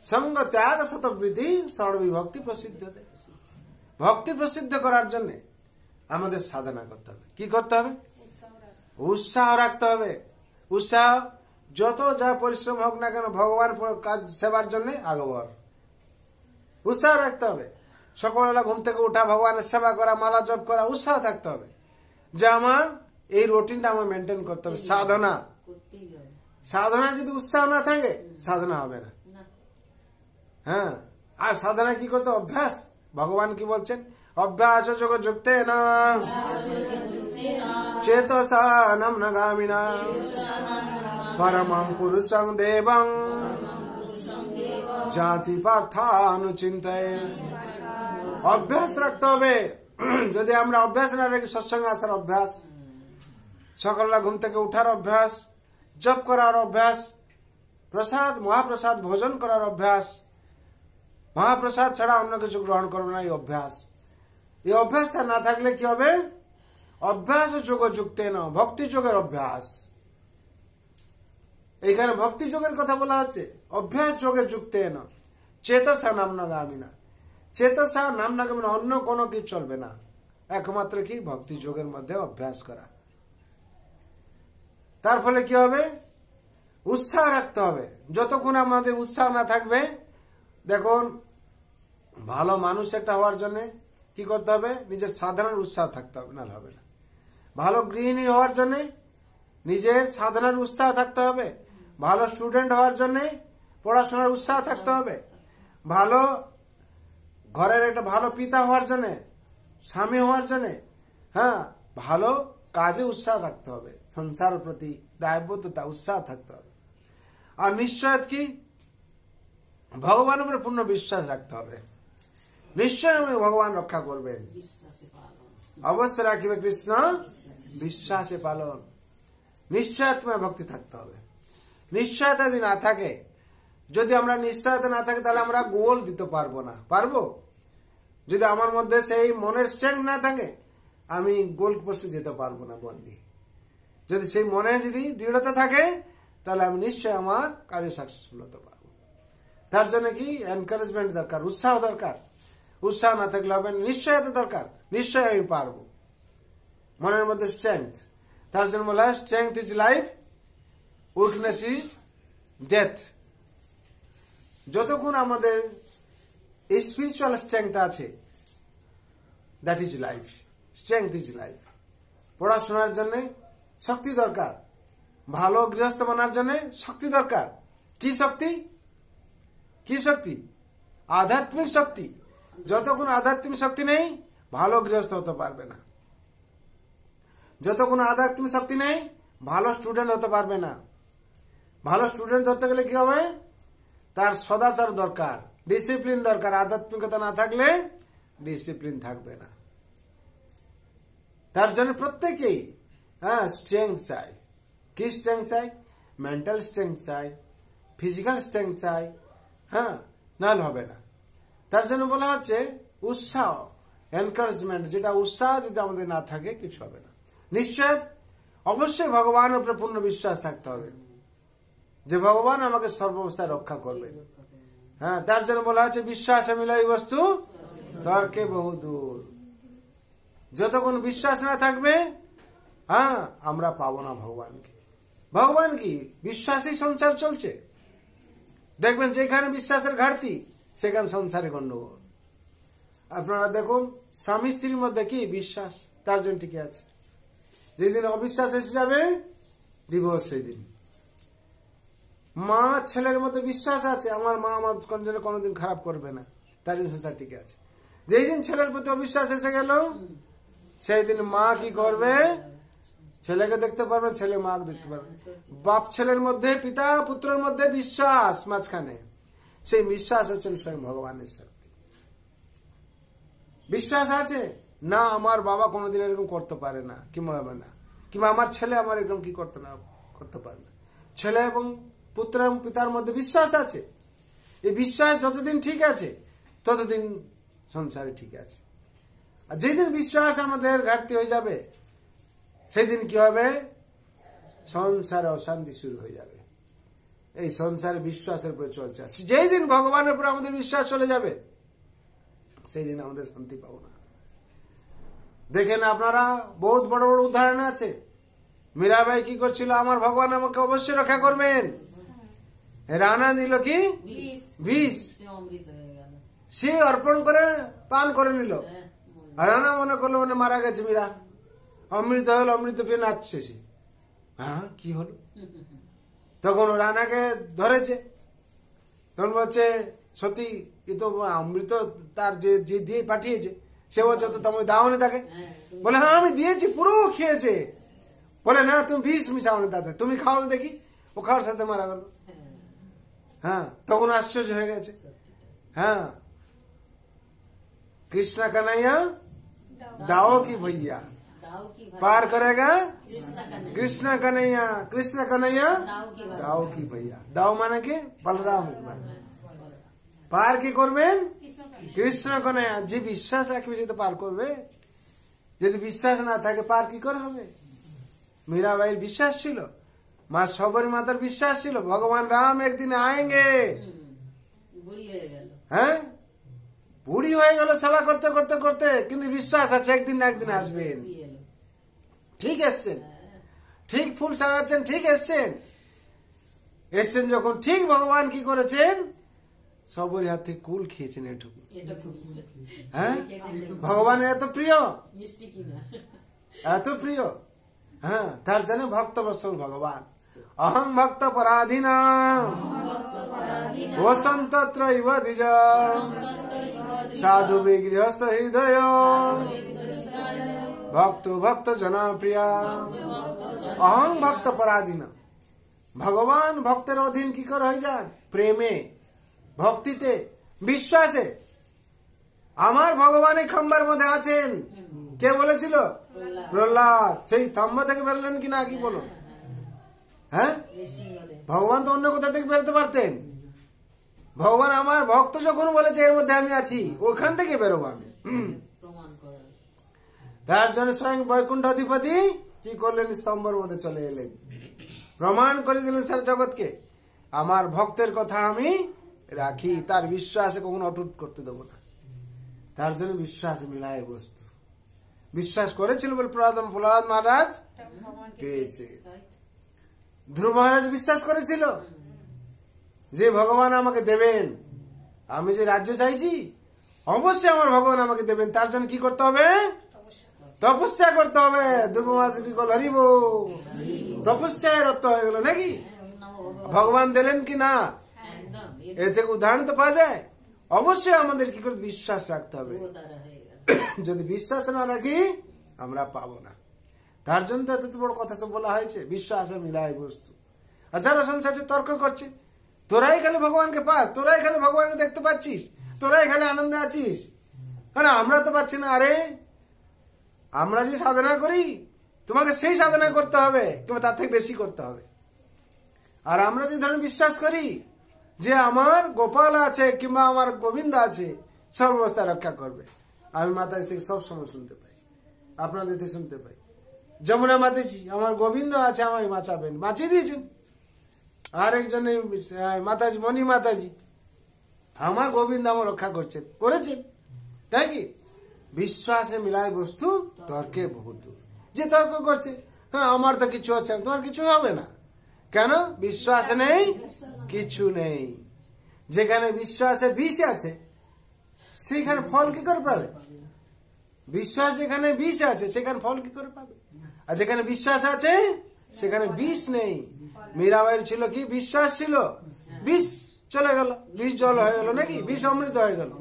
Speaker 1: संग त्याग शतवृद्धि सर्वविभक्ति प्रसिद्ध। भक्ति प्रसिद्ध करार जन्य আমাদের সাধনা করতে হবে। কি করতে হবে? উৎসাহ রাখতে হবে। উৎসাহ যত যা পরিশ্রম হোক না কেন ভগবান কাজ সেবার জন্য আগবর উৎসাহ রাখতে হবে। সকালবেলা ঘুম থেকে উঠা ভগবানের সেবা করা, মালা জপ করা, উৎসাহ থাকতে হবে যে আমার এই রুটিনটা আমার মেনটেন করতে হবে। সাধনা সাধনা যদি উৎসাহ না থাকে সাধনা হবে না। হ্যাঁ, আর সাধনা কি করতে? অভ্যাস। ভগবান কি বলছেন? অভ্যাস যোগ যুক্তে না চেতসা নামনাগামিনা পরমং পুরুষং দেবং জাতি পার্থানুচিন্তায়। অভ্যাস রাখতে হবে। যদি আমরা অভ্যাস না রাখি, সৎসঙ্গে আসার অভ্যাস, সকালবেলা ঘুম থেকে উঠার অভ্যাস, জপ করার অভ্যাস, প্রসাদ মহাপ্রসাদ ভোজন করার অভ্যাস, মহাপ্রসাদ ছাড়া অন্য কিছু গ্রহণ করবে না, এই অভ্যাস। এই অভ্যাসটা না থাকলে কি হবে? অভ্যাস যোগ যুক্তে না, ভক্তি যোগের অভ্যাস। এখানে ভক্তি যোগের কথা বলা হচ্ছে। অভ্যাস যোগে যুক্তে না চেতসা নামনাগামিনা। চেতসা নামনাগামিনা, অন্য কোনো কিছু চলবে না, একমাত্র কি ভক্তি যোগের মধ্যে অভ্যাস করা। তার ফলে কি হবে? উৎসাহ রাখতে হবে। যতক্ষণ আমাদের উৎসাহ না থাকবে, দেখুন ভালো মানুষ একটা হওয়ার জন্য কি করতে হবে? নিজের সাধনার উৎসাহ থাকতে হবে, নাহলে হবে না। ভালো গৃহিণী হওয়ার জন্য নিজের সাধনার উৎসাহ থাকতে হবে। ভালো স্টুডেন্ট হওয়ার জন্য পড়াশোনার উৎসাহ থাকতে হবে। ভালো ঘরের একটা ভালো পিতা হওয়ার জন্য, স্বামী হওয়ার জন্য, হ্যাঁ, ভালো কাজে উৎসাহ রাখতে হবে। সংসারের প্রতি দায়বদ্ধতা, উৎসাহ থাকতে হবে। আর নিশ্চয় কি? ভগবানের উপরে পূর্ণ বিশ্বাস রাখতে হবে। নিশ্চয় আমি ভগবান রক্ষা করবেন, অবশ্য রাখিবে কৃষ্ণ বিশ্বাসে পালন। নিশ্চয়তায় ভক্তি থাকতে হবে। নিশ্চয়তা যদি না থাকে, যদি আমরা নিশ্চয়তা না থাকে, তাহলে আমরা গোল দিতে পারবো না। পারবো? যদি আমার মধ্যে সেই মনের স্ট্রেংথ না থাকে, আমি গোল পোস্টে যেতে পারবো না বন্দি। যদি সেই মনে যদি দৃঢ়তা থাকে, তাহলে আমি নিশ্চয় আমার কাজে সাকসেসফুল হতে পারবো। তার জন্য কি এনকারেজমেন্ট দরকার, উৎসাহ দরকার। উৎসাহ না থাকলে হবে না, নিশ্চয়তা দরকার। নিশ্চয় আমি পারবো, মনের মধ্যে স্ট্রেংথ। তার জন্য বলা হয় strength is life, weakness is death. যতক্ষণ আমাদের স্পিরিচুয়াল স্ট্রেংথ আছে, that is life. Strength is life. পড়াশোনার জন্য শক্তি দরকার, ভালো গৃহস্থ বানার জন্য শক্তি দরকার। কি শক্তি? কি শক্তি? আধ্যাত্মিক শক্তি। যতক্ষণ আধ্যাত্মিক শক্তি নেই, ভালো গৃহস্থ হতে পারবে না। যতক্ষণ আধ্যাত্মিক শক্তি নেই, ভালো স্টুডেন্ট হতে পারবে না। ভালো স্টুডেন্ট হতে গেলে কি হবে? তার সদাচার দরকার, ডিসিপ্লিন দরকার। আধ্যাত্মিকতা না থাকলে ডিসিপ্লিন থাকবে না। তার জন্য প্রত্যেকেই স্ট্রেংথ চাই। কি স্ট্রেংথ চাই? মেন্টাল স্ট্রেংথ চাই, ফিজিক্যাল স্ট্রেংথ চাই। হ্যাঁ, নাহলে হবে না। তার জন্য বলা হচ্ছে উৎসাহ, এনকারেজমেন্ট। যেটা উৎসাহ যদি আমাদের না থাকে, কিছু হবে না। নিশ্চয় অবশ্যই ভগবানের উপরে পূর্ণ বিশ্বাস থাকতে হবে যে ভগবান আমাকে সর্বাবস্থায় রক্ষা করবে। হ্যাঁ, তার জন্য বলা হচ্ছে বিশ্বাস মিলাই বস্তু তর্কে বহু দূর। যতক্ষণ বিশ্বাস না থাকবে, হ্যাঁ, আমরা পাবো না ভগবানকে। ভগবান কি? বিশ্বাসই সংসার চলছে। দেখবেন যেখানে বিশ্বাসের ঘাটতি, সেখানে সংসারে গন্ডগোল। আপনারা দেখুন স্বামী স্ত্রীর মধ্যে কি বিশ্বাস, তার জন্য টিকে আছে। যেদিন অবিশ্বাস এসে যাবে, ডিভোর্স সেই দিন। মা ছেলের মধ্যে বিশ্বাস আছে, আমার মা আমার জন্য কোনোদিন খারাপ করবে না, তার জন্য সংসার টিকে আছে। যেই দিন ছেলের প্রতি অবিশ্বাস এসে গেল, সেই দিন মা কি করবে? ছেলেকে দেখতে পারবে, ছেলে মা দেখতে পারবে। বাপ ছেলের মধ্যে, পিতা পুত্রের মধ্যে বিশ্বাস মাঝখানে, সেই বিশ্বাস হচ্ছেন স্বয়ং ভগবানের শক্তি। বিশ্বাস আছে না, আমার বাবা কোনোদিন এরকম করতে পারে না, কিংবা না, কিংবা আমার ছেলে আমার এরকম কি করতে পারে না। ছেলে এবং পুত্র এবং পিতার মধ্যে বিশ্বাস আছে। এই বিশ্বাস যতদিন ঠিক আছে, ততদিন সংসারে ঠিক আছে। আর যেদিন বিশ্বাস আমাদের ঘাটতি হয়ে যাবে, সেই দিন কি হবে? সংসারে অশান্তি শুরু হয়ে যাবে। এই সংসারে বিশ্বাসের উপরে চর্চা, যেই দিন ভগবানের উপরে আমাদের বিশ্বাস চলে যাবে সেই দিন আমাদের শান্তি পাবো না। দেখেন আপনারা, বহুত বড় বড় উদাহরণ আছে। মীরাবাই কি করছিল, আমার ভগবান আমাকে অবশ্যই রক্ষা করবেন, রানা দিল কি বিষ, সে অর্পণ করে পান করে নিল, আর রানা মনে করলো মানে মারা গেছে মীরা, অমৃত হলো, অমৃত পেয়ে নাচছে সে। হ্যাঁ, কি হলো? তখন রানাকে ধরেছে, তখন বলছে সত্যি এ তো অমৃত তার যে দিয়ে পাঠিয়েছে, সে বলছে তো তুমি দাওনি তাকে? বলে হ্যাঁ আমি দিয়েছি, পুরো খেয়েছে। বলে না তুমি বিষ মিশাওনি তাতে, তুমি খাও দেখি। ও খাওয়ার সাথে মারা গেল। হ্যাঁ, তখন আশ্চর্য হয়ে গেছে। হ্যাঁ, কৃষ্ণ কানাইয়া দাও কি ভैया पार करेगा कृष्ण कन्हैया, कृष्ण कन्हैया दाओ की भैया। दाओ মানে কি? বলরাম। পার কি করবেন? কৃষ্ণ কন্হैया। যে বিশ্বাস রাখবে সে তো পার করবে, যদি বিশ্বাস না থাকে পার কি করে হবে? মীরাবাইয়ের বিশ্বাস ছিল, মা সবরী মাতার বিশ্বাস ছিল, ভগবান রাম একদিন আएंगे। হ্যাঁ, বুড়ি হয়ে গেল সেবা করতে করতে করতে, কিন্তু বিশ্বাস আছে একদিন না একদিন আসবেন। ঠিক এসছেন, ঠিক ফুল সাজাচ্ছেন, ঠিক এসছেন। এসছেন যখন ঠিক ভগবান কি করেছেন? সবরই হাত থেকে কুল খেয়েছেন এটুকু। হ্যাঁ, ভগবানের এত প্রিয়, এত প্রিয়। হ্যাঁ, তার জন্য ভক্ত বৎসল ভগবান। অহং ভক্ত পরাধীনা বসন্তত্রৈব দ্বিজ সাধু বিগৃহস্থ হৃদয় ভক্ত ভক্ত জনপ্রিয়া। অহং ভক্ত পরাধীনা। ভগবান ভক্তের অধীন কি করে হয়ে যান? প্রেমে, ভক্তিতে, বিশ্বাসে। আমার ভগবান এই খাম্বার মধ্যে আছেন, কে বলেছিল? প্রহ্লাদ। সেই থাম্বা থেকে বেরোলেন কিনা, কি বলো? হ্যাঁ, ভগবান তো অন্য কোথা থেকে বেরোতে পারতেন। ভগবান আমার ভক্ত যখন বলেছে এর মধ্যে আমি আছি, ওখান থেকে বেরোবো আমি। তার জন্য স্বয়ং বৈকুণ্ঠ অধিপতি কি করলেন? স্তম্ভের মধ্যে চলে এলেন, প্রমাণ করে দিলেন সারা জগৎকে আমার ভক্তের কথা আমি রাখি, তার বিশ্বাসে কখনো অটুট করতে দেবো না। তার জন্য বিশ্বাস মিলায় বস্তু। বিশ্বাস করেছিল বলে প্রহ্লাদ মহারাজ পেয়েছে। ধ্রুব মহারাজ বিশ্বাস করেছিল যে ভগবান আমাকে দেবেন, আমি যে রাজ্য চাইছি অবশ্যই আমার ভগবান আমাকে দেবেন। তার জন্য কি করতে হবে? তপস্যা করতে হবে। ধ্রুব মহারাজ কি করল? হরিব, তপস্যায় রত হয়ে গেল নাকি? ভগবান দিলেন কি না, এর থেকে উদাহরণ তো পাওয়া যায়। অবশ্যই আমাদের কি করে বিশ্বাস রাখতে হবে। যদি বিশ্বাস না রাখি আমরা পাবো না। তার জন্য তো এত বড় কথা সব বলা হয়েছে, বিশ্বাস মিলাই বস্তু। আর যারা সংসারে তর্ক করছে, তোরাই খালি ভগবানকে পাস, তোরাই খালি ভগবানকে দেখতে পাচ্ছিস, তোরাই খালি আনন্দে আছিস, কারণ আমরা তো পাচ্ছি না। আরে আমরা যে সাধনা করি তোমাকে সেই সাধনা করতে হবে কিংবা তার থেকে বেশি করতে হবে। আর আমরা যে ধরনের বিশ্বাস করি যে আমার গোপাল আছে কিংবা আমার গোবিন্দ আছে, সব অবস্থা রক্ষা করবে। আমি মাতাজি থেকে সবসময় শুনতে পাই, আপনাদের থেকে শুনতে পাই, যমুনা মাতাজি আমার গোবিন্দ আছে, আমাকে বাঁচাবেন, বাঁচিয়ে দিয়েছেন। আরেকজন মাতাজি, মণি মাতাজি, আমার গোবিন্দ আমার রক্ষা করছেন, করেছেন। তাই কি? বিশ্বাসে মিলায় বস্তু, তর্কে বহুত দূর। যে তর্ক করছে হ্যাঁ আমার তো কিছু হচ্ছে না, তোমার কিছু হবে না। কেন? বিশ্বাস নেই, কিছু নেই। যেখানে বিশ্বাসে বিষ আছে সেখানে ফল কি করে পাবে? বিশ্বাস যেখানে বিষ আছে সেখানে ফল কি করে পাবে? আর যেখানে বিশ্বাস আছে সেখানে বিষ নেই। মীরাবাইয়ের ছিল কি? বিশ্বাস ছিল, বিষ চলে গেল, বিষ জল হয়ে গেল নাকি, বিষ অমৃত হয়ে গেল।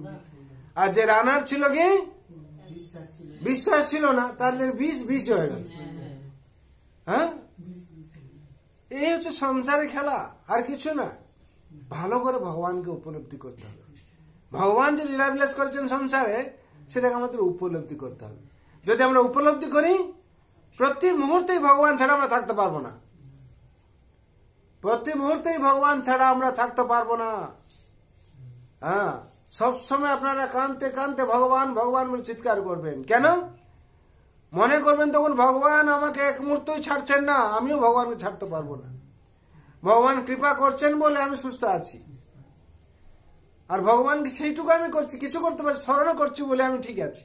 Speaker 1: আর যে রানার ছিল কি? বিশ্বাস ছিল না, তার জন্য বিষ বিষ হয়ে গেল। হ্যাঁ, এই হচ্ছে সংসারের খেলা, আর কিছু না। ভালো করে ভগবানকে উপলব্ধি করতে হবে। ভগবান যে লীলাবিলাস করেছেন সংসারে, সেটাকে আমাদের উপলব্ধি করতে হবে। যদি আমরা উপলব্ধি করি, প্রতি মুহূর্তেই ভগবান ছাড়া আমরা থাকতে পারবো না। প্রতি মুহূর্তেই ভগবান ছাড়া আমরা থাকতে পারবো না। হ্যাঁ, সবসময় আপনারা কানতে কানতে ভগবান ভগবান বলে চিৎকার করবেন। কেন? মনে করবেন তখন ভগবান আমাকে এক মুহূর্তই ছাড়ছেন না, আমিও ভগবানকে ছাড়তে পারবো না। ভগবান কৃপা করছেন বলে আমি সুস্থ আছি, আর ভগবানকে সেইটুকু আমি করছি, কিছু করতে পারছি, স্মরণ করছি বলে আমি ঠিক আছি,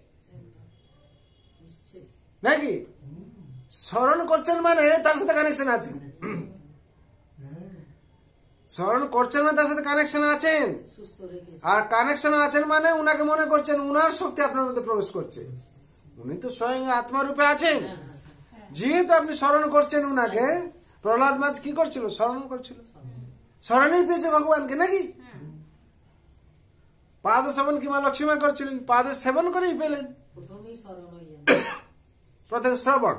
Speaker 1: নাকি? স্মরণ করছেন মানে তার সাথে কানেকশন আছেন, স্মরণ করছেন মানে তার সাথে কানেকশন আছেন, আর কানেকশন আছেন মানে উনাকে মনে করছেন, উনার শক্তি আপনার মধ্যে প্রবেশ করছে। উনি তো স্বয়ং আত্মারূপে আছেন। যেহেতু আপনি স্মরণ করছেন উনাকে, প্রহ্লাদ মাছ কি করছিল? স্মরণ করছিল, স্মরণেই পেয়েছে ভগবানকে, নাকি? পাদ সেবন কি মা লক্ষ্মীমা করছিলেন, পাদে সেবন করেই পেলেন। প্রথম শ্রবণ,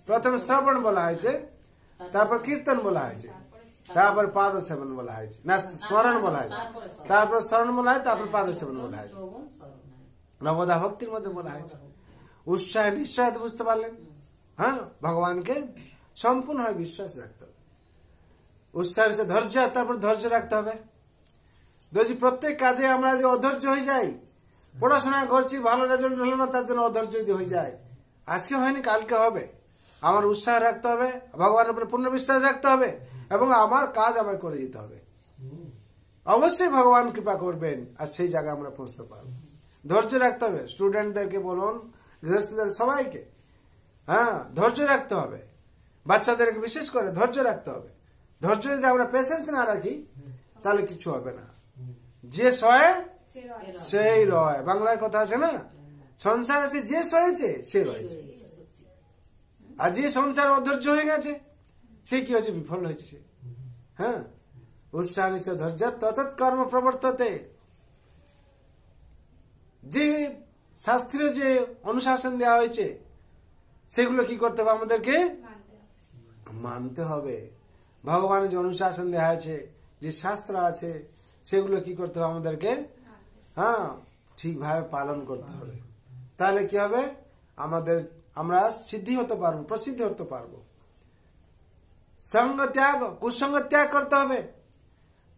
Speaker 1: প্রথম শ্রবণ বলা হয়েছে, তারপর কীর্তন বলা হয়েছে, তারপর পাদ সেবন বলা হয়েছে, না স্মরণ বলা হয়েছে, তারপর স্মরণ বলা হয়, তারপর পাদ সেবন বলা হয়েছে, নবদা ভক্তির মধ্যে বলা হয়েছে। উৎসাহ নিশ্চয় বুঝতে পারলেন? হ্যাঁ, ভগবানকে সম্পূর্ণভাবে বিশ্বাস রাখতে হবে। উৎসাহ হচ্ছে ধৈর্য, তারপর ধৈর্য রাখতে হবে। যদি প্রত্যেক কাজে আমরা যদি অধৈর্য হয়ে যাই, পড়াশোনা করছি, ভালো রেজাল্ট হলো না, তার জন্য অধৈর্য যদি হয়ে যায়, আজকে হয়নি কালকে হবে। আমার উৎসাহ রাখতে হবে, ভগবানের উপরে পূর্ণ বিশ্বাস রাখতে হবে, এবং আমার কাজ আমায় করে যেতে হবে। অবশ্যই ভগবান কৃপা করবেন, আর সেই জায়গায় আমরা পৌঁছতে পারবো। ধৈর্য রাখতে হবে, স্টুডেন্টদেরকে বলুন, গৃহস্থদের সবাইকে, হ্যাঁ, ধৈর্য রাখতে হবে। বাচ্চাদেরকে বিশেষ করে ধৈর্য রাখতে হবে। ধৈর্য যদি আমরা পেশেন্স না রাখি, তাহলে কিছু হবে না। যে সয় সেই রয়, বাংলায় কথা আছে না, সংসার আছে যে সয়েছে সে রয়েছে। আর যে সংসার অধৈর্য হয়ে গেছে, সে কি হয়েছে? বিফল হয়েছে সে। হ্যাঁ, উৎসাহ নিচ্ছে ধৈর্য ততৎ কর্ম প্রবর্ততে। যে শাস্ত্রে যে অনুশাসন দেওয়া হয়েছে, সেগুলো কি করতে হবে? আমাদেরকে মানতে হবে। ভগবানের যে অনুশাসন দেওয়া হয়েছে, যে শাস্ত্র আছে, সেগুলো কি করতে হবে? আমাদেরকে হ্যাঁ ঠিকভাবে পালন করতে হবে। তাহলে কি হবে? আমরা সিদ্ধি হতে পারবো, প্রসিদ্ধ হতে পারবো। সঙ্গ ত্যাগ, কুসঙ্গ ত্যাগ করতে হবে।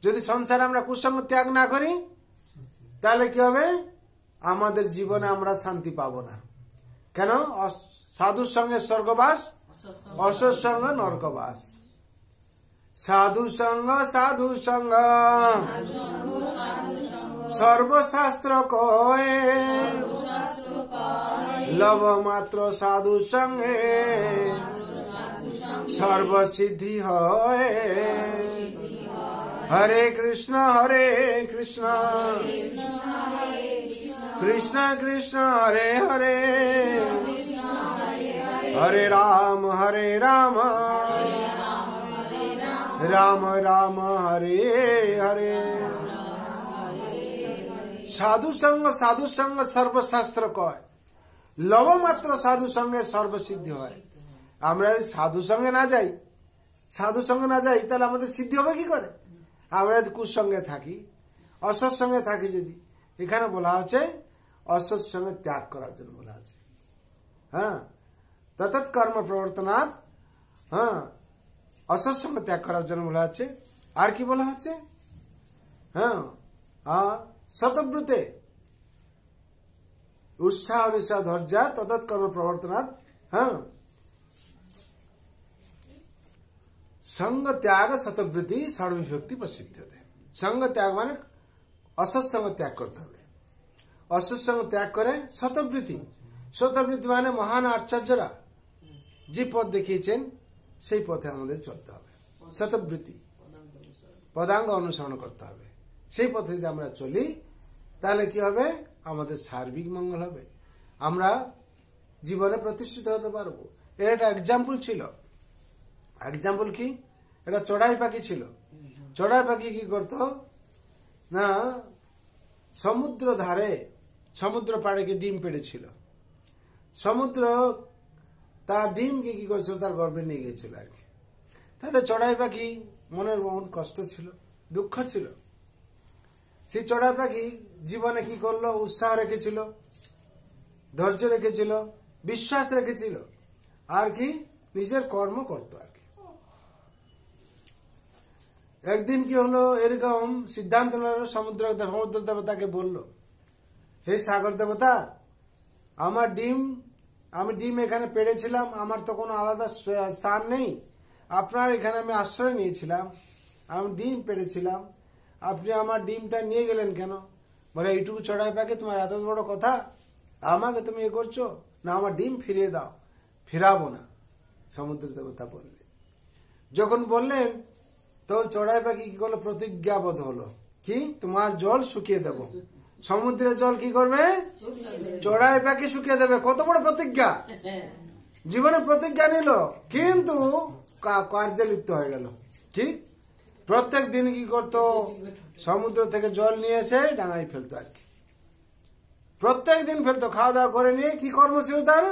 Speaker 1: যদি সংসারে আমরা কুসঙ্গ ত্যাগ না করি, তাহলে কি হবে? আমাদের জীবনে আমরা শান্তি পাবো না। কেন? সাধুর সঙ্গে স্বর্গবাস, অসৎ সঙ্গ নরকবাস। সাধু সঙ্গ, সাধু সঙ্গ সর্বশাস্ত্র কয়ে, লব মাত্র সাধু সঙ্গে সর্বসিদ্ধি হয়। হরে কৃষ্ণ কৃষ্ণ কৃষ্ণ হরে হরে, হরে রাম রাম রাম হরে হরে। সাধু সঙ্গ সর্বশাস্ত্র কয়, লব মাত্র সাধু সঙ্গে সর্বসিদ্ধি হয়। আমরা যদি সাধু সঙ্গে না যাই, তাহলে আমাদের সিদ্ধি হবে কি করে? আমরা যদি কুসঙ্গে থাকি, অসৎ সঙ্গে থাকি, যদি এখানে বলা হচ্ছে অসৎ সঙ্গে ত্যাগ করার জন্য বলা আছে। হ্যাঁ, ততৎ কর্ম প্রবর্তনাৎ, হ্যাঁ, অসৎ সঙ্গে ত্যাগ করার জন্য বলা আছে। আর কি বলা হচ্ছে? হ্যাঁ, শতব্রতে উৎসাহ নিঃসাহ ধৈর্য ততৎ কর্ম প্রবর্তনাৎ, হ্যাঁ, সঙ্গ ত্যাগ শতবৃত্তি সর্ববিভক্তি প্রসিদ্ধ। সঙ্গ ত্যাগ মানে অসৎ সঙ্গ ত্যাগ করতে হবে। অসৎ সঙ্গ ত্যাগ করে শতবৃত্তি, শতবৃত্তি মানে মহান আচার্যরা যে পথ দেখিয়েছেন, সেই পথে আমাদের চলতে হবে। শতবৃত্তি পদাঙ্গ অনুসরণ করতে হবে। সেই পথে যদি আমরা চলি, তাহলে কি হবে? আমাদের সার্বিক মঙ্গল হবে, আমরা জীবনে প্রতিষ্ঠিত হতে পারবো। এর একটা এক্সাম্পল ছিল। এক্সাম্পল কি? এটা চড়াই পাখি ছিল। চড়াই পাখি কি করতো না, সমুদ্র ধারে, সমুদ্র পাড়ে কি ডিম পেড়েছিল। সমুদ্র তার ডিমকে কি করেছিল? তার গর্ভে নিয়ে গিয়েছিল আর কি। তাহলে চড়াই পাখি মনের মন কষ্ট ছিল, দুঃখ ছিল। সেই চড়াই পাখি জীবনে কি করলো? উৎসাহ রেখেছিল, ধৈর্য রেখেছিল, বিশ্বাস রেখেছিল, আর কি নিজের কর্ম করতো আর কি। একদিন কি হলো, এরকম সিদ্ধান্ত নিল, সমুদ্র দেবতাকে বলল, হে সাগর দেবতা, আমার ডিম আমি ডিম এখানে পেড়েছিলাম, আমার তো কোনো আলাদা স্থান নেই, আপনার এখানে আমি আশ্রয় নিয়েছিলাম, আমি ডিম পেড়েছিলাম, আপনি আমার ডিমটা নিয়ে গেলেন কেন? বলে এইটুকু চড়াই পাখি তোমার এত বড় কথা, আমাকে তুমি এ করছো না, আমার ডিম ফিরিয়ে দাও। ফিরাবো না, সমুদ্র দেবতা বললেন। যখন বললেন তখন চড়াই পাখি কি করলো? প্রতিজ্ঞাবদ্ধ হলো, কি তোমার জল শুকিয়ে দেব। সমুদ্রের জল কি করবে? চড়াই পাখি শুকিয়ে দেবে। কত বড় প্রতিজ্ঞা! জীবনে প্রতিজ্ঞা নিল, কিন্তু কার্যে লিপ্ত হয়ে গেল। কি প্রত্যেক দিন কি করতো? সমুদ্র থেকে জল নিয়ে এসে ডাঙায় ফেলতো আর কি, প্রত্যেক দিন ফেলতো। খাওয়া দাওয়া করে নিয়ে কি কর্ম ছিল তার?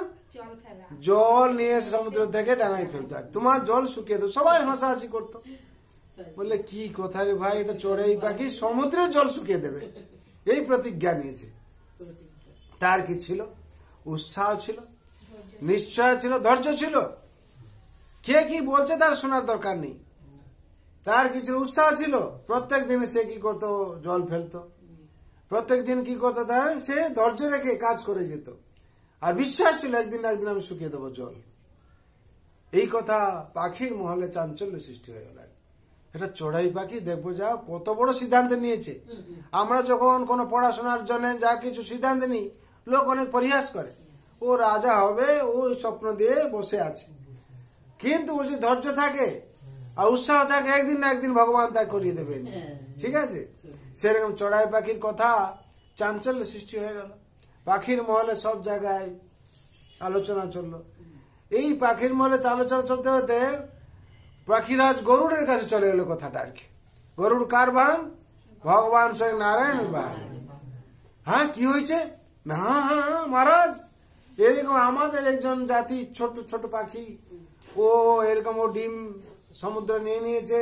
Speaker 1: জল নিয়ে এসে সমুদ্র থেকে ডাঙায় ফেলতো। আর তোমার জল শুকিয়ে দেবো। সবাই হাসাহাসি করতো, বললে কি কথা রে ভাই, এটা চড়াই পাখি সমুদ্রের জল শুকিয়ে দেবে, এই প্রতিজ্ঞা নিয়েছে। তার কি ছিল? উৎসাহ ছিল, নিশ্চয় ছিল, ধৈর্য ছিল। কে কি বলছে তার শোনার দরকার নেই, তার কি ছিল? উৎসাহ ছিল। প্রত্যেক দিন সে কি করতো? জল ফেলতো। প্রত্যেক দিন কি করতো? তার সে ধৈর্য রেখে কাজ করে যেত। আর বিশ্বাস ছিল একদিন না একদিন আমি শুকিয়ে দেবো জল। এই কথা পাখির মহলে চাঞ্চল্য সৃষ্টি হয়ে গেল। এটা চড়াই পাখি দেখবো যা কত বড় সিদ্ধান্ত নিয়েছে। আমরা যখন কোনো পড়াশোনার জন্য যা কিছু সিদ্ধান্ত নিই, লোক অনেক পরিহাস করে, ও রাজা হবে, ও স্বপ্ন দিয়ে বসে আছে। কিন্তু ওর যে ধৈর্য থাকে আর উৎসাহ থাকে, একদিন না একদিন ভগবান তা করিয়ে দেবেন। ঠিক আছে, সেরকম চড়াই পাখির কথা চাঞ্চল্য সৃষ্টি হয়ে গেল। পাখির মহলে সব জায়গায় আলোচনা চললো। এই পাখির মহলে আলোচনা চলতে হতে পাখিরাজ গরুড়ের কাছে চলে গেল কথাটা আর কি। গরুড় কার বাহন? ভগবান স্বয়ং নারায়ণের বাহন। হ্যাঁ, কি হয়েছে? না মহারাজ, এরকম আমাদের একজন জাতি ছোট ছোট পাখি, ও এরকম ও ডিম সমুদ্র নিয়ে নিয়েছে,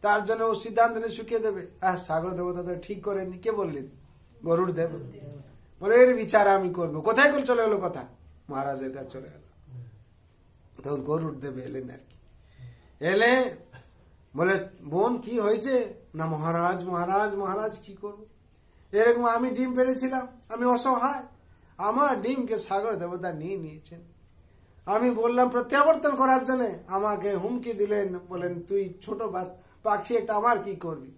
Speaker 1: তার জন্য ও সিদ্ধান্ত নিয়ে শুকিয়ে দেবে। সাগর দেবতা তো ঠিক করেনি। কে বললেন? গরুড় দেব। বলে এর বিচার আমি করবো। কোথায় করে চলে গেলো কথা? মহারাজের কাছে চলে গেল। তখন গরুড় দেব এলেন আর কি। এলে বলে বোন কি হয়েছে? না মহারাজ মহারাজ মহারাজ কি করবো, এরকম আমি ডিম পেড়েছিলাম, আমি অসহায়, আমার ডিমকে সাগর দেবতা নিয়ে নিয়েছেন। আমি বললাম প্রত্যাবর্তন করার জন্য, আমাকে হুমকি দিলেন, বলেন তুই ছোট পাখি একটা, আমার কি করবি,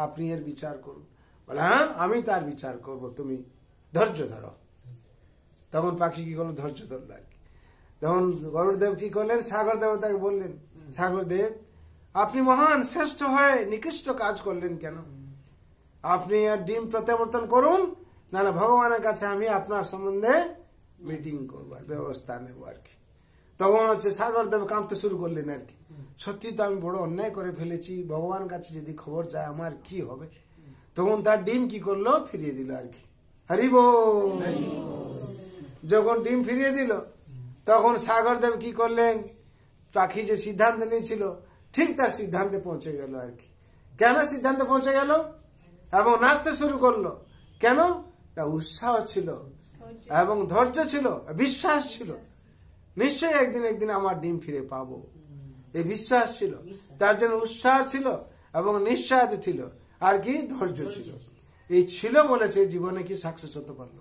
Speaker 1: আপনি এর বিচার করুন। বলে হ্যাঁ আমি তার বিচার করব, তুমি ধৈর্য ধরো। তখন পাখি কি করলো? ধৈর্য ধরল আর কি। তখন গরুড়দেব কি করলেন? সাগর দেবতাকে বললেন, সাগর দেব আপনি মহান শ্রেষ্ঠ হয়ে নিকৃষ্ট কাজ করলেন কেন? আপনি আর ডিম প্রত্যাবর্তন করুন, না না ভগবানের কাছে আমি আপনার সম্বন্ধে মিটিং করবো, ব্যবস্থা নেব আর কি। তখন হচ্ছে সাগর দেব কাঁপতে শুরু করলেন আর কি। সত্যি তো আমি বড় অন্যায় করে ফেলেছি, ভগবানের কাছে যদি খবর যায় আমার কি হবে। তখন তার ডিম কি করলো? ফিরিয়ে দিল আর কি। হরি বল। যখন ডিম ফিরিয়ে দিল, তখন সাগর দেব কি করলেন? পাখি যে সিদ্ধান্ত নিয়েছিল ঠিক তার সিদ্ধান্তে পৌঁছে গেল আর কি। কেন সিদ্ধান্তে পৌঁছে গেল? এবং নাচতে শুরু করলো। কেন? উৎসাহ ছিল এবং ধৈর্য ছিল, বিশ্বাস ছিল, নিশ্চয়ই একদিন একদিন আমার ডিম ফিরে পাবো, এই বিশ্বাস ছিল। তার জন্য উৎসাহ ছিল এবং নিঃশ্বাস ছিল, আর কি ধৈর্য ছিল। এই ছিল বলে সে জীবনে কি সাকসেস হতে পারলো।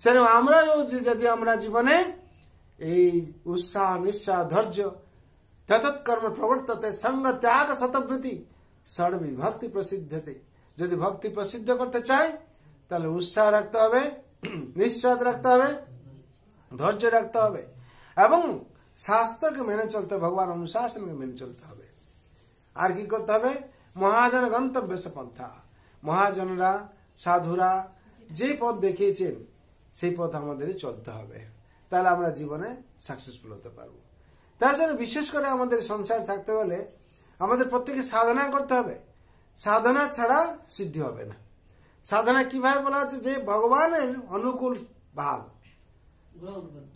Speaker 1: সেরকম আমরাও যদি আমরা জীবনে এই উৎসাহ নিঃশ্বাস ধৈর্য তৎকর্ম প্রবর্ততে সঙ্গ ত্যাগ শতবৃত্তি ষড় ভক্তি প্রসিদ্ধতে, যদি ভক্তি প্রসিদ্ধ করতে চাই তাহলে উৎসাহ রাখতে হবে, নিঃশ্বাস রাখতে হবে, ধৈর্য রাখতে হবে এবং শাস্ত্রকে মেনে চলতে হবে, ভগবান অনুশাসনকে মেনে চলতে হবে। আর কি করতে হবে? মহাজন গন্তব্য পন্থা, মহাজনরা সাধুরা যে পথ দেখিয়েছেন সেই পথ আমাদের চলতে হবে, তাহলে আমরা জীবনে সাকসেসফুল হতে পারবো। তার জন্য বিশেষ করে আমাদের সংসার থাকতে হলে আমাদের প্রত্যেকে সাধনা করতে হবে। সাধনা ছাড়া সিদ্ধি হবে না। সাধনা কিভাবে বলা হচ্ছে? যে ভগবানের অনুকূল ভাব,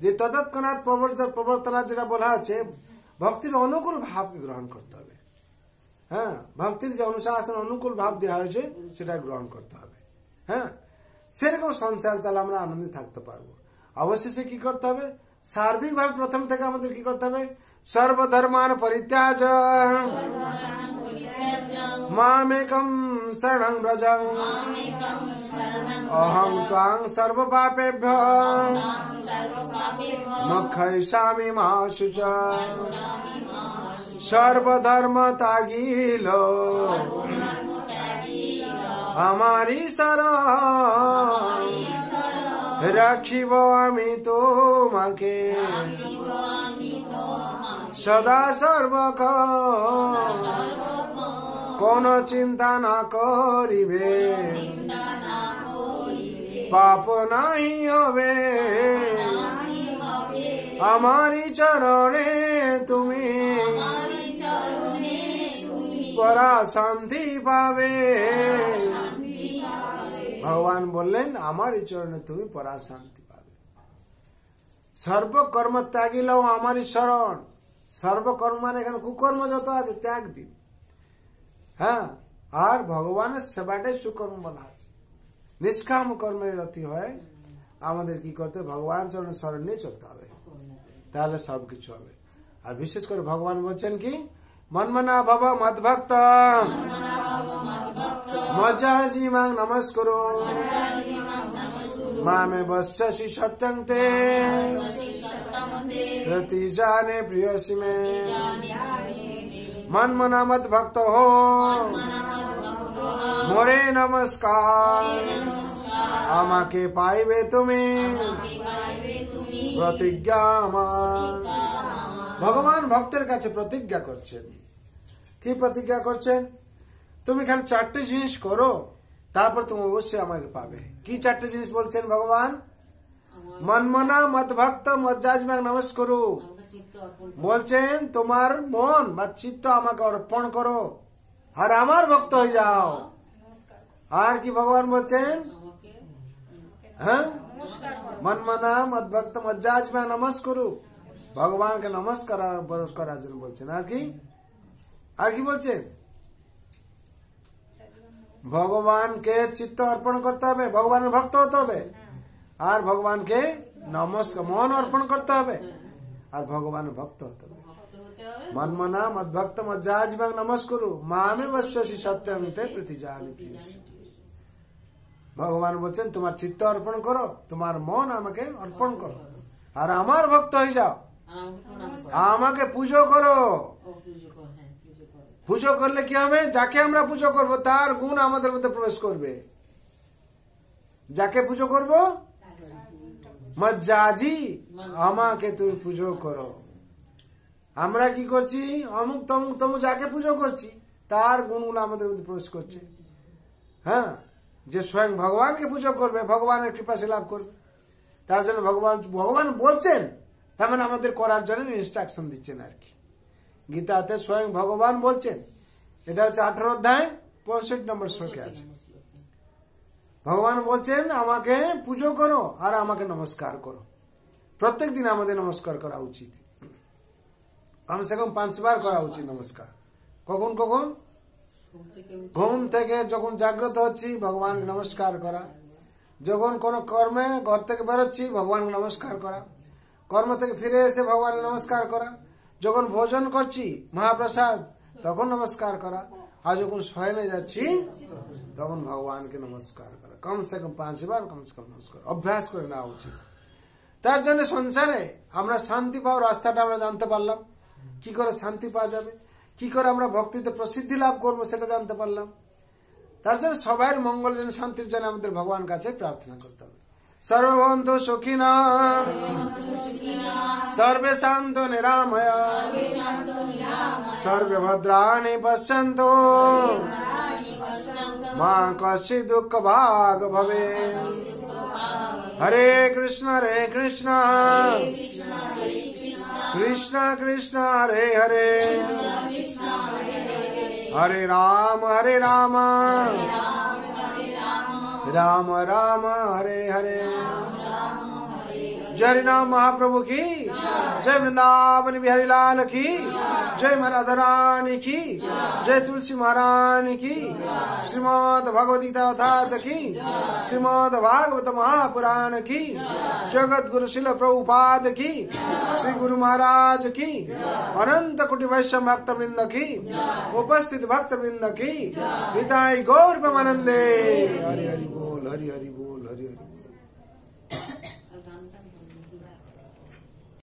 Speaker 1: যে তৎক্ষণাৎ প্রবর্তনা যেটা বলা আছে, ভক্তির অনুকূল ভাবকে গ্রহণ করতে হবে। হ্যাঁ, ভক্তির যে অনুশাসন অনুকূল ভাব দেওয়া হয়েছে সেটা গ্রহণ করতে হবে। হ্যাঁ, সেরকম সংসার তাহলে আমরা আনন্দে থাকতে পারবো। অবশেষে কি করতে হবে? সার্বিক ভাবে প্রথম থেকে আমাদের কি করতে হবে? সর্বধর্মান পরিত্যাজ মামেকম শরণং ব্রজ অহং ত্বাং সর্বপাপেভ্যো मखैषामि माशु च सर्वधर्म त्यागिल हमारी शरण राखिब आमी तोमाके सदा सर्वक कोनो चिंता न करिबे पाप नहीं हबे हमारी चरणे তুমি পরা শান্তি পাবে ভগবান বললেন আমারই চরণে তুমি পরা শান্তি পাবে সর্বকর্ম ত্যাগী লও আমারই শরণ সর্বকর্ম মানে এখানে কুকর্ম যত আছে ত্যাগ দিন হ্যাঁ আর ভগবানের সেবাটাই সুকর্ম বলা আছে নিষ্কাম কর্মের রতি হয় আমাদের কি করতে ভগবান চরণে শরণ নিয়ে চলতে হবে তাহলে সবকিছু হবে আর বিশেষ করে ভগবান বলছেন কি মন্মনা ভব মদ্ভক্ত মজ্জাজি মাং নমস্কুরু মামে বস্যসি সত্যং তে প্রতি জানে প্রিয়সি মে মন্মনা মদ্ভক্ত হো মোরে নমস্কার আমাকে পাইবে তুমি প্রতিজ্ঞা আমার ভগবান ভক্তের কাছে প্রতিজ্ঞা করছেন কি প্রতিজ্ঞা করছেন তুমি খালি চারটি জিনিস করো তারপর তুমি অবশ্যই আমাকে পাবে কি চারটি জিনিস বলছেন ভগবান মনমনা মদ্ভক্ত মজ্জাজমাং নমস্কুরু বলছেন তোমার মন বা চিত্ত আমাকে অর্পণ করো আর আমার ভক্ত হয়ে যাও আর কি ভগবান বলছেন হ্যাঁ মনমনা মদ্ভক্ত মজ্জাজমাং নমস্কুরু ভগবান কে নমস্কার করার জন্য বলছেন আর কি বলছেন ভগবানকে চিত্ত অর্পণ করতে হবে ভগবানের ভক্ত হতে হবে আর ভগবানকে নমস্কার মন অর্পণ করতে হবে আর ভগবানের ভক্ত হতে হবে মনমনা মদ্ভক্ত মজ্জাজমাং নমস্কুরু মামে বস্যসি সত্যং তে প্রতি জানি প্রিয়সি ভগবান বলছেন তোমার চিত্ত অর্পণ করো তোমার মন আমাকে অর্পণ করো আর আমার ভক্ত হয়ে যাও আমাকে পুজো করো পুজো করলে কি হবে যাকে আমরা পুজো করব তার গুণ আমাদের মধ্যে প্রবেশ করবে যাকে পুজো করব মজ্জাজি আমাকে তুমি পুজো করো আমরা কি করছি অমুক তমুক তমুক যাকে পুজো করছি তার গুণগুলো আমাদের মধ্যে প্রবেশ করছে হ্যাঁ যে স্বয়ং ভগবানকে পুজো করবে ভগবানের কৃপা সে লাভ করবে তার জন্য ভগবান বলছেন তার মানে আমাদের করার জন্য ইনস্ট্রাকশন দিচ্ছেন আর কি গীতাতে স্বয়ং ভগবান বলছেন এটা হচ্ছে 18 অধ্যায় 65 নম্বর শ্লোকে আছে ভগবান বলছেন আমাকে পুজো করো আর আমাকে নমস্কার করো প্রত্যেক দিন আমাদের নমস্কার করা উচিত কমসে কম 5 বার করা উচিত নমস্কার কখন কখন ঘুম থেকে যখন জাগ্রত হচ্ছি ভগবানকে নমস্কার করা যখন কোন কর্মে ঘর থেকে বেরোচ্ছি ভগবানকে নমস্কার করা কর্ম থেকে ফিরে এসে ভগবানকে নমস্কার করা যখন ভোজন করছি মহাপ্রসাদ তখন নমস্কার করা আর যখন শয়নে যাচ্ছি তখন ভগবানকে নমস্কার করা কমসে কম 5 বার কমসে কম নমস্কার অভ্যাস করে নেওয়া উচিত তার জন্য সংসারে আমরা শান্তি পাওয়ার রাস্তাটা আমরা জানতে পারলাম কি করে শান্তি পাওয়া যাবে কি করে আমরা ভক্তিতে প্রসিদ্ধি লাভ করবো সেটা জানতে পারলাম তার জন্য সবার মঙ্গল জন্য শান্তির জন্য আমাদের ভগবান কাছে প্রার্থনা করতে হবে সর্বভবন্তু সুখিনা সর্বে শান্তু নিরাময়া সর্বে ভদ্রাণি পশ্যন্তু মা কশ্চিৎ দুঃখ ভাগ ভবে হরে কৃষ্ণ কৃষ্ণ কৃষ্ণ হরে হরে হরে রাম राम राम हरे हरे जय नाम महाप्रभु की जय वृंदावन बिहारी लाल की जय राधा रानी की जय तुलसी महारानी की श्रीमद् भगवद गीता अवतार की श्रीमद् भागवत महापुराण की जगत गुरु शिल प्रभुपाद की श्री गुरु महाराज की अनंत कोटि वैष्णव भक्त वृंद की उपस्थित भक्त वृंद की हिताय गौर प्रेमानंदे हरि हरि बोल हरि हरि बोल।